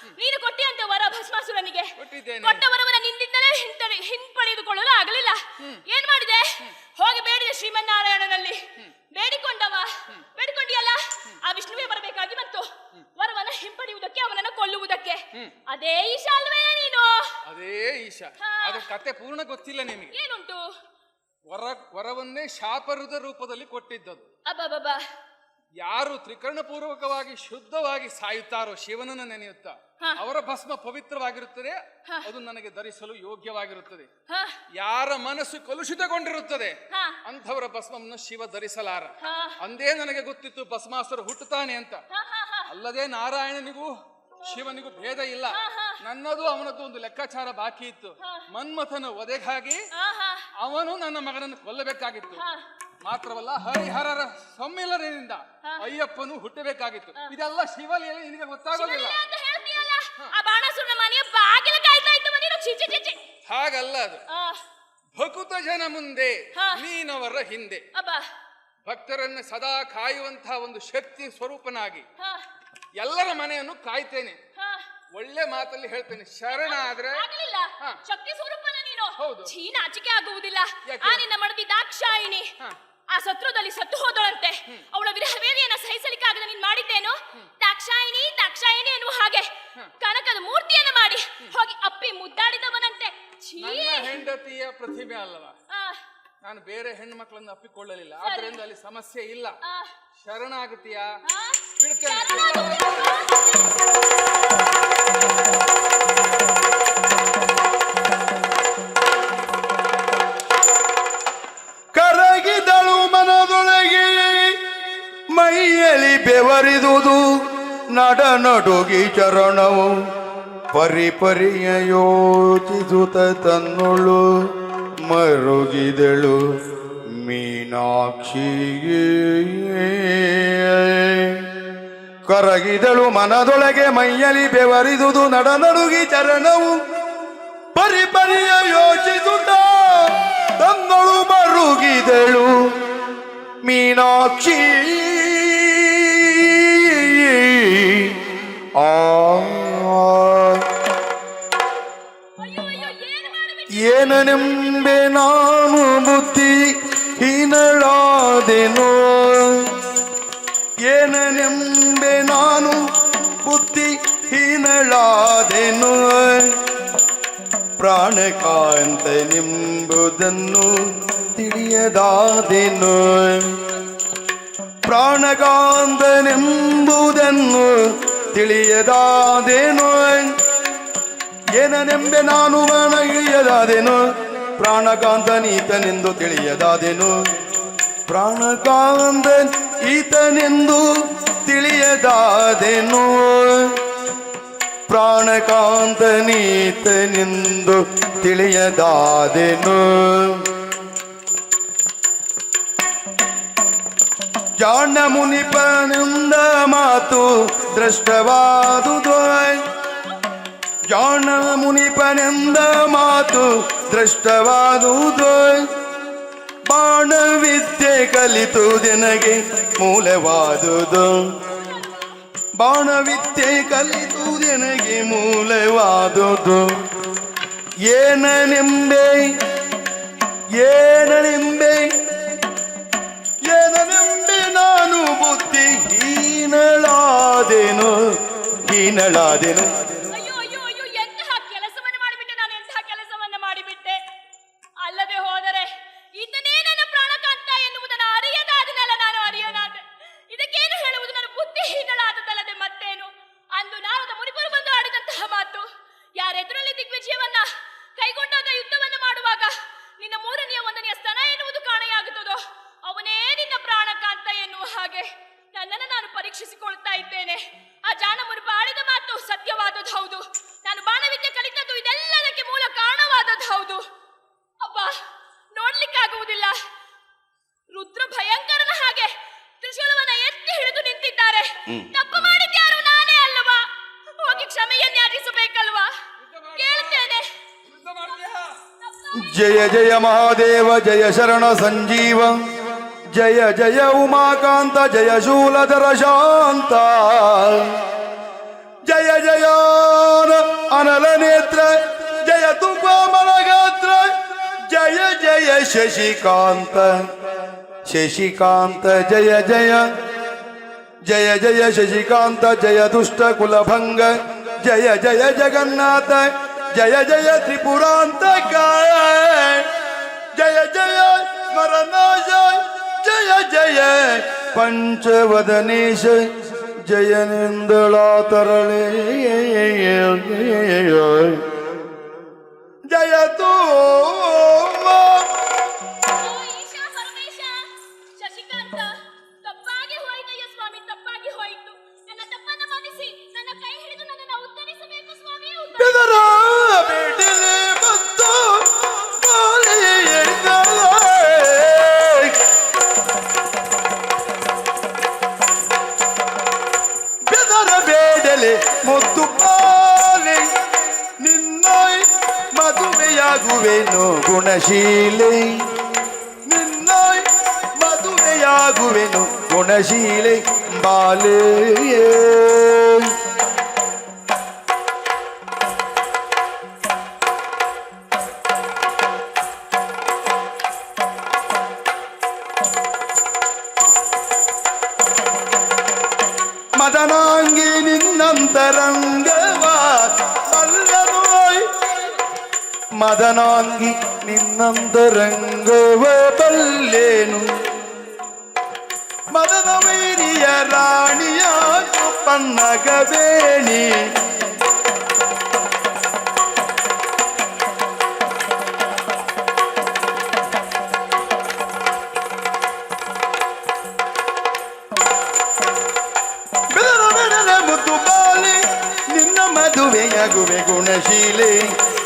ನೀನು ಕೊಟ್ಟಿಯಂತೆ ವರ ಭಸ್ಮಾಸುರನಿಗೆ. ಕೊಟ್ಟಿದ್ದೇನೆ. ಕೊಟ್ಟ ವರವನ್ನ ನಿಂದಿದ್ದಲೇ ಹಿಂಪಡೆದುಕೊಳ್ಳಲು ಆಗಲಿಲ್ಲ. ಏನ್ ಮಾಡಿದೆ? ಹೋಗಿ ಬೇಡಿದ ಶ್ರೀಮನ್ನಾರಾಯಣನಲ್ಲಿ ಬೇಡಿಕೊಂಡಿಯಲ್ಲ, ಆ ವಿಷ್ಣುವೇ ಬರಬೇಕಾಗಿ ಬಂತು ವರವನ್ನ ಹಿಂಪಡೆಯುವುದಕ್ಕೆ, ಅವನನ್ನ ಕೊಲ್ಲುವುದಕ್ಕೆ. ಅದೇ ಈಶಾ ಅಲ್ವೇ ನೀನು? ಅದೇ ಈಶಾ. ಹಾ. ಅದ್ರ ಕತೆ ಪೂರ್ಣ ಗೊತ್ತಿಲ್ಲ ನಿನಗೆ. ಏನುಂಟು? ವರವನ್ನೇ ಶಾಪರುದ ರೂಪದಲ್ಲಿ ಕೊಟ್ಟಿದ್ದದು. ಅಬ್ಬಬ್ಬಾ. ಯಾರು ತ್ರಿಕರ್ಣಪೂರ್ವಕವಾಗಿ ಶುದ್ಧವಾಗಿ ಸಾಯುತ್ತಾರೋ, ಶಿವನನ್ನು ನೆನೆಯುತ್ತಾ, ಹಾ. ಅವರ ಭಸ್ಮ ಪವಿತ್ರವಾಗಿರುತ್ತದೆ. ಹಾ. ಅದು ನನಗೆ ಧರಿಸಲು ಯೋಗ್ಯವಾಗಿರುತ್ತದೆ. ಹಾ. ಯಾರ ಮನಸ್ಸು ಕಲುಷಿತಗೊಂಡಿರುತ್ತದೆ ಹಾ. ಅಂಥವರ ಭಸ್ಮವನ್ನು ಶಿವ ಧರಿಸಲಾರ. ಹಾ. ಅಂದೇ ನನಗೆ ಗೊತ್ತಿತ್ತು ಭಸ್ಮಾಸುರ ಹುಟ್ಟುತ್ತಾನೆ ಅಂತ. ಹಾ, ಹಾ, ಹಾ. ಅಲ್ಲದೆ ನಾರಾಯಣನಿಗೂ ಶಿವನಿಗೂ ಭೇದ ಇಲ್ಲ. ನನ್ನದು ಅವನದ್ದು ಒಂದು ಲೆಕ್ಕಾಚಾರ ಬಾಕಿ ಇತ್ತು. ಮನ್ಮಥನ ವಧೆಗಾಗಿ ಹಾ, ಹಾ. ಅವನು ನನ್ನ ಮಗನನ್ನು ಕೊಲ್ಲಬೇಕಾಗಿತ್ತು. ಹಾ. ಮಾತ್ರವಲ್ಲ, ಹರಿಹರರ ಸಮ್ಮಿಲನದಿಂದ ಅಯ್ಯಪ್ಪನು ಹುಟ್ಟಬೇಕಾಗಿತ್ತು. ಇದೆಲ್ಲ ಶಿವಲಿಯಲ್ಲಿ ನಿನಗೆ ಗೊತ್ತಾಗೋದಿಲ್ಲ. ಶಿವನೇ ಅಂತ ಹೇಳ್ತೀಯಲ್ಲ, ಆ ಬಾಣಾಸುರನ ಮನೆಯ ಬಾಗಿಲ ಕಾಯ್ತಾ ಇತ್ತು ನೀನು. ಛೀ, ಛೀ, ಛೀ, ಛೀ. ಹಾಗಲ್ಲ ಅದು. ಆ, ಭಕುತ ಜನ ಮುಂದೆ, ಹಾ. ನೀನವರ ಹಿಂದೆ. ಅಬ್ಬಾ. ಭಕ್ತರನ್ನು ಸದಾ ಕಾಯುವಂತಹ ಒಂದು ಶಕ್ತಿ ಸ್ವರೂಪನಾಗಿ ಹಾ. ಎಲ್ಲರ ಮನೆಯನ್ನು ಕಾಯ್ತೇನೆ. ಹಾ. ಒಳ್ಳೆ ಮಾತಲ್ಲಿ ಹೇಳ್ತೇನೆ, ಶರಣ ಆದ್ರೆ ಆಗಲಿಲ್ಲ. ಹಾ. ಶಕ್ತಿ ಸ್ವರೂಪನ ನೀನು. ಹೌದು. ಛೀ, ನಾಚಿಕೆ ಆಗುವುದಿಲ್ಲ. ಯಾಕೆ? ಆ ನಿನ್ನ ಮಡದಿ ದಾಕ್ಷಾಯಿಣಿ ಹಾ. ಆ ಸತ್ರುದಲ್ಲಿ ಸತ್ತು ಹೋದಳಂತೆ. ಅವಳ ವಿರಹ ವೇದನೆಯನ್ನ ಸಹಿಸಲಿಕ್ಕಾಗದ ನೀನ್ ಮಾಡಿದ್ದೇನು? ದಾಕ್ಷಾಯಿಣಿ ದಾಕ್ಷಾಯಿಣಿ ಎನ್ನುವ ಹಾಗೆ ಕನಕದ ಮೂರ್ತಿಯನ್ನ ಮಾಡಿ ಹೋಗಿ ಅಪ್ಪಿ ಮುದ್ದಾಡಿದವನಂತೆ. ಛೀ. ನನ್ನ ಹೆಂಡತಿಯ ಪ್ರತಿಭೆ ಅಲ್ಲವಾ, ಆ, ನಾನು ಬೇರೆ ಹೆಣ್ಣು ಮಕ್ಕಳನ್ನು ಅಪ್ಪಿಕೊಳ್ಳಲಿಲ್ಲ. ಸರಿ. ಆದ್ರಿಂದ ಅಲ್ಲಿ ಸಮಸ್ಯೆ ಇಲ್ಲ. ಆ, ಶರಣ ಆಗುತ್ತೀಯಾ? ಆ. ಬಿಡ್ತೇನೆ. ಕರಗಿದಳು ಮನದೊಳಗೆ ಮೈಯಲ್ಲಿ ಬೆವರಿದುದು ನಡುಗಿ ಚರಣವು ಪರಿಯ ಯೋಚಿಸುತ್ತ ತನ್ನೊಳು ಮರುಗಿದಳು ಮೀನಾಕ್ಷಿಯೇ. ಕರಗಿದಳು ಮನದೊಳಗೆ ಮೈಯಲ್ಲಿ ಬೆವರಿದುದು ನಡುಗಿ ಚರಣವು ಪರಿಯ ಯೋಚಿಸುತ್ತ ತನ್ನೊಳು ಮರುಗಿದಳು ಮೀನಾಕ್ಷಿ. ಅಯ್ಯೋ, ಅಯ್ಯೋ, ಏನು ಮಾಡಿಬಿಟ್ಟೆ? ಏನನೆಂಬೆ ನಾನು ಬುದ್ಧಿ ಹೀನಳಾದೆನು. ಏನನೆಂಬೆ ನಾನು ಬುದ್ಧಿ ಹೀನಳಾದೆನು. ಪ್ರಾಣಕಾಂತನೆಂಬುದನ್ನು ತಿಳಿಯದಾದೆನು. ಪ್ರಾಣಕಾಂತನೆಂಬುದನ್ನು ತಿಳಿಯದಾದೆನು. ಏನನೆಂಬೆ ನಾನು ಮನ ಇಳಿಯದಾದೆನು. ಪ್ರಾಣಕಾಂತ ಈತನೆಂದು ತಿಳಿಯದಾದೆನು. ಪ್ರಾಣಕಾಂತ ಈತನೆಂದು ತಿಳಿಯದಾದೆನು. ಪ್ರಾಣಕಾಂತನೀತನೆಂದು ತಿಳಿಯದಾದೆನು. ಜಾಣ ಮುನಿಪನೆಂದ ಮಾತು ದೃಷ್ಟವಾದುದು. ಜಾಣ ಮುನಿಪನೆಂದ ಮಾತು ದೃಷ್ಟವಾದುದು. ಬಾಣವಿದ್ಯೆ ಕಲಿತು ನಿನಗೆ ಮೂಲವಾದುದು. ಬಾಣವಿದ್ಯೆ ಕಲಿತು ನಿನಗೆ ಮೂಲವಾದುದು. ಏನನೆಂಬೆ ಏನನೆಂಬೆ ಏನನೆಂಬೆ ನಾನು ಬುದ್ಧಿ ಹೀನಳಾದೆನು. ಹೀನಳಾದೆನು. ಅಯ್ಯೋ, ಅಯ್ಯೋ, ಅಯ್ಯೋ, ಎಂತಹ ಕೆಲಸವನ್ನು ಮಾಡಿಬಿಟ್ಟೆ ನಾನು, ಎಂತಹ ಕೆಲಸವನ್ನ ಮಾಡಿಬಿಟ್ಟೆ. ಅಲ್ಲದೆ ಹೋದರೆ ಈತನೇ ನನ್ನ ಪ್ರಾಣಕಾಂತ ಎನ್ನುವುದನ್ನು ಅರಿಯದಾದನಲ್ಲ, ನಾನು ಅರಿಯನಾದೆ. ಇದಕ್ಕೇನು ಹೇಳುವುದು? ನಾನು ಬುದ್ಧಿಹೀನಳಾದದಲ್ಲದೆ ಮತ್ತೇನು? ಅಂದು ನಾರದ ಮುನಿಪರು ಬಂದು ಆಡಿದಂತಹ ಮಾತು, ಯಾರೆದುರಲ್ಲಿ ದಿಗ್ವಿಜಯವನ್ನ ಕೈಗೊಂಡಾಗ, ಯುದ್ಧವನ್ನು ಮಾಡುವಾಗ ನಿನ್ನ ಮೂರನೆಯ ಒಂದನೆಯ ಸ್ತನ ಎನ್ನುವುದು ಕಾಣೆಯಾಗುತ್ತದೋ ಅವನೇ ನಿನ್ನ ಪ್ರಾಣಕಾಂತ ಎನ್ನುವ ಹಾಗೆ ನನ್ನನ್ನು ನಾನು ಪರೀಕ್ಷಿಸಿಕೊಳ್ತಾ ಇದ್ದೇನೆ. ಆ ಜಾಣ ಮುನಿಪ ಆಡಿದ ಮಾತು ಸತ್ಯವಾದದ್ದು ಹೌದು. ನಾನು ಬಾಣವಿದ್ಯೆ ಕಲಿತದ್ದು ಇದೆಲ್ಲದಕ್ಕೆ ಮೂಲ ಕಾರಣವಾದದ್ದು ಹೌದು. ಅಬ್ಬಾ, ನೋಡ್ಲಿಕ್ಕಾಗುವುದಿಲ್ಲ. ರುದ್ರ ಭಯಂಕರನ ಹಾಗೆ ತ್ರಿಶೂಲವನ್ನ ಎತ್ತಿ ಹಿಡಿದು ನಿಂತಿದ್ದಾರೆ. ತಪ್ಪು ಮಾಡಿ ಜಯ ಜಯ ಮಹಾದೇವ ಜಯ ಶರಣ ಸಂಜೀವ ಜಯ ಜಯ ಉಮಾಕಾಂತ ಜಯ ಶೂಲಧರ ಶಾಂತ ಜಯ ಜಯ ಅನಲ ನೇತ್ರ ಜಯ ತುಕೋಮಲ ಗಾತ್ರ ಜಯ ಜಯ ಶಶಿಕಾಂತ ಶಶಿಕಾಂತ ಜಯ ಜಯ ಜಯ ಜಯ ಶಶಿಕಾಂತ ಜಯ ದುಷ್ಟ ಕುಲಭಂಗ ಜಯ ಜಯ ಜಗನ್ನಾಥ ಜಯ ಜಯ ತ್ರಿಪುರಾಂತಕ ಜಯ ಜಯ ಸ್ಮರನಾಶ ಜಯ ಜಯ ಪಂಚವದನೇಶ ಜಯನಿಂದಳಾ ತರಳೆ ಜಯ ತೋ ಈಶಾ ಪರಮೇಶ ಶಶಿಕಾಂತ ತಪ್ಪಾಗಿ ಹೋಯಿತಯ್ಯ ಸ್ವಾಮಿ, ತಪ್ಪಾಗಿ ಹೋಯಿತು. ನನ್ನ ತಪ್ಪನ್ನು ಮನ್ನಿಸಿ ನನ್ನ ಕೈ ಹಿಡಿದು ನನ್ನನ್ನು ಉದ್ಧರಿಸಬೇಕು ಸ್ವಾಮಿ, ಬೆದರ ಬೇಡಲೆ ಬಂತು ಬೆದರ ಬೇಡಲೆ ಮುದ್ದು ಪಾಲೆ ನಿನ್ನ ಮದುವೆಯಾಗುವೆನು ಗುಣಶೀಲೆ ನಿನ್ನ ಮದುವೆಯಾಗುವೆನು ಗುಣಶೀಲೆ ಬಾಲೆ ಮದನಾಂಗಿ ನಿನ್ನಂತರಂಗವ ಬಲ್ಲನೋಯ್ ಮದನಾಂಗಿ ನಿನ್ನಂತರಂಗವ ಬಲ್ಲೇನು ಮದನ ವೈರಿಯ ರಾಣಿಯ ಪನ್ನಗವೇಣಿ ಮುದ್ದು ಬಾಲಿ ನಿನ್ನ ಮದುವೆಯಾಗುವೆ ಗುಣಶೀಲೆ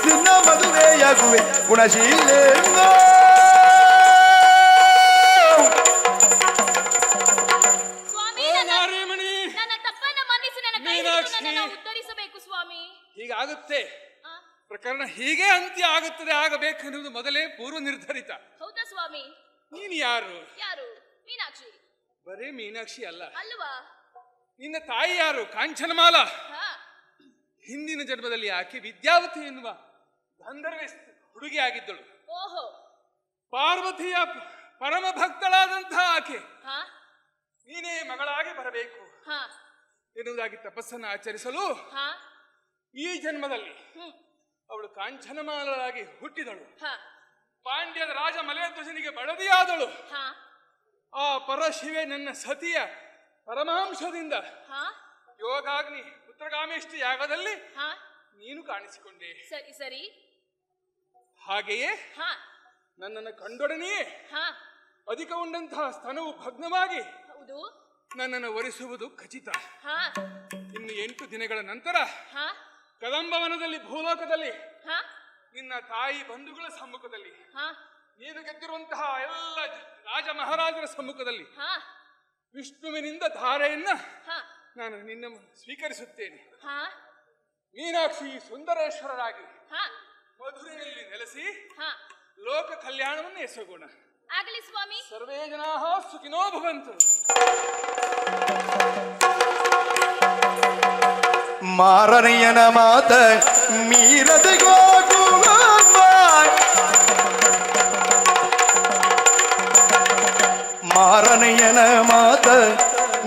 ನಿನ್ನ ಮದುವೆಯಾಗುವೆ ಗುಣಶೀಲೆ ಸ್ವಾಮಿ ಓ ನಾರಿಮಣಿ, ನನ್ನ ತಪ್ಪನ್ನು ಮನ್ನಿಸಿ ನನ್ನ ಕೈ ಹಿಡಿದು ಮೀನಾಕ್ಷಿ. ನನ್ನನ್ನು ಉದ್ಧರಿಸಬೇಕು ಸ್ವಾಮಿ. ಹೀಗಾಗುತ್ತೆ. ಆ, ಪ್ರಕರಣ ಹೀಗೆ ಅಂತ್ಯ ಆಗುತ್ತದೆ ಆಗಬೇಕೆನ್ನುವುದು ಮೊದಲೇ ಪೂರ್ವ ನಿರ್ಧರಿತ. ಹೌದಾ ಸ್ವಾಮಿ? ನೀನು ಯಾರು? ಯಾರು? ಮೀನಾಕ್ಷಿ ಬರೀ ಮೀನಾಕ್ಷಿ ಅಲ್ಲ, ಅಲ್ವಾ? ನಿನ್ನ ತಾಯಿ ಯಾರು? ಕಾಂಚನಮಾಲ. ಹಾ, ಹಿಂದಿನ ಜನ್ಮದಲ್ಲಿ ಆಕೆ ವಿದ್ಯಾವತಿ ಎನ್ನುವ ಗಂಧರ್ವ ಹುಡುಗಿ ಆಗಿದ್ದಳು. ಓಹೋ, ಪಾರ್ವತಿಯ ಪರಮ ಭಕ್ತಳಾದಂತಹ ಆಕೆ ಹಾ ನೀನೇ ಮಗಳಾಗಿ ಬರಬೇಕು ಹಾ ಎನ್ನುವುದಾಗಿ ತಪಸ್ಸನ್ನು ಆಚರಿಸಲು ಹಾ ಈ ಜನ್ಮದಲ್ಲಿ ಹ್ಮ್ ಅವಳು ಕಾಂಚನಮಾಲಳಾಗಿ ಹುಟ್ಟಿದಳು. ಹಾ ಪಾಂಡ್ಯದ ರಾಜ ಮಲಯಧ್ವಜನಿಗೆ ಬಡದಿಯಾದಳು. ಹಾ ಆ ಪರಶಿವೆ ನನ್ನ ಸತಿಯ ಪರಮಾಂಶದಿಂದ ಹಾ ಯೋಗಾಗ್ನಿ ಪುತ್ರಗಾಮೇಷ್ಟಿ ಯಾಗದಲ್ಲಿ ಹಾ ನೀನು ಕಾಣಿಸಿಕೊಂಡೆ. ಸರಿ ಸರಿ. ಹಾಗೆಯೇ ಹಾ ನನ್ನನ್ನು ಕಂಡೊಡನೆಯೇ ಹಾ ಅಧಿಕ ಉಂಡಂತಹ ಸ್ತನವು ಭಗ್ನವಾಗಿ ಹೌದು. ನನ್ನನ್ನು ವರಿಸುವುದು ಖಚಿತ. ಹಾ ಇನ್ನು 8 ದಿನಗಳ ನಂತರ ಹಾ ಕದಂಬವನದಲ್ಲಿ ಭೂಲೋಕದಲ್ಲಿ ಹಾ ನಿನ್ನ ತಾಯಿ ಬಂಧುಗಳ ಸಮ್ಮುಖದಲ್ಲಿ ಹಾ ನೀನು ಗೆದ್ದಿರುವಂತಹ ಎಲ್ಲ ರಾಜ ಮಹಾರಾಜರ ಸಮ್ಮುಖದಲ್ಲಿ ಹಾ ವಿಷ್ಣುವಿನಿಂದ ಧಾರೆಯನ್ನ ಹಾ ನಾನು ನಿನ್ನ ಸ್ವೀಕರಿಸುತ್ತೇನೆ. ಹಾ ಮೀನಾಕ್ಷಿ ಸುಂದರೇಶ್ವರರಾಗಿ ಹಾ ಮಧುರೆಯಲ್ಲಿ ನೆಲೆಸಿ ಹಾ ಲೋಕ ಕಲ್ಯಾಣವನ್ನು ಎಸಗೋಣ. ಆಗಲಿ ಸ್ವಾಮಿ. ಸರ್ವೇ ಜನಾಃ ಸುಖಿನೋ ಭವಂತು. ಮಾರನೆಯನ ಮಾತ ಮೀರದೆ ಗೋಕುಲ ಮಾರನೆಯನ ಮಾತ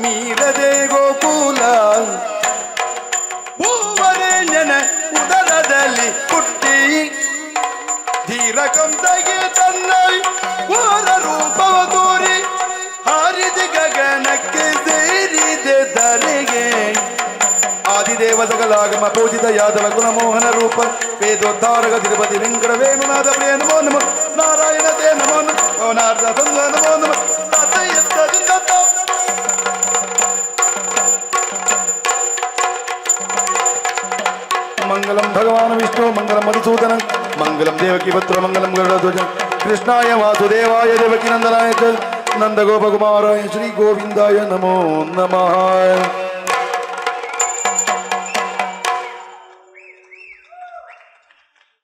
ಮೀರದೆ ಗೋಕುಲ ಭೂವರೆಯನ ಉದರದಲ್ಲಿ ಹುಟ್ಟಿ ಧೀರ ಕಂತಗೆ ತನ್ನ ಓರ ರೂಪವ ತೋರಿ ಹಾರಿದ ಗಗನಕ್ಕೆ ಸೇರಿದೆ ಧರೆಗೆ ಆದಿದೇವ ಸಕಲಾಗಮ ಪೂಜಿತ ಯಾದವ ಕುಲಮೋಹನ ರೂಪ ವೇದೋದ್ಧಾರಕ ತಿರುಪತಿ ವೆಂಕಟ ವೇಣುನಾಥ ಪ್ರಿಯ ನಮೋ ನಮ ನಾರಾಯಣ ತೇ ನಮೋ ನಮೋ ನಾರದ ಸಂಗ ನಮೋ ನಮ ಮಂಗಲಂ ಭಗವಾನ್ ವಿಷ್ಣು ಮಂಗಲಂ ಮಧುಸೂದನ ಮಂಗಲಂ ದೇವಕಿ ಪುತ್ರ ಮಂಗಲಂ ಗರುಡಧ್ವಜ ಕೃಷ್ಣಾಯ ವಾಸುದೇವಾಯ ದೇವಕಿ ನಂದನಾಯ ಚ ನಂದಗೋಪಕುಮಾರಾಯ ಶ್ರೀ ಗೋವಿಂದಾಯ ನಮೋ ನಮಃ.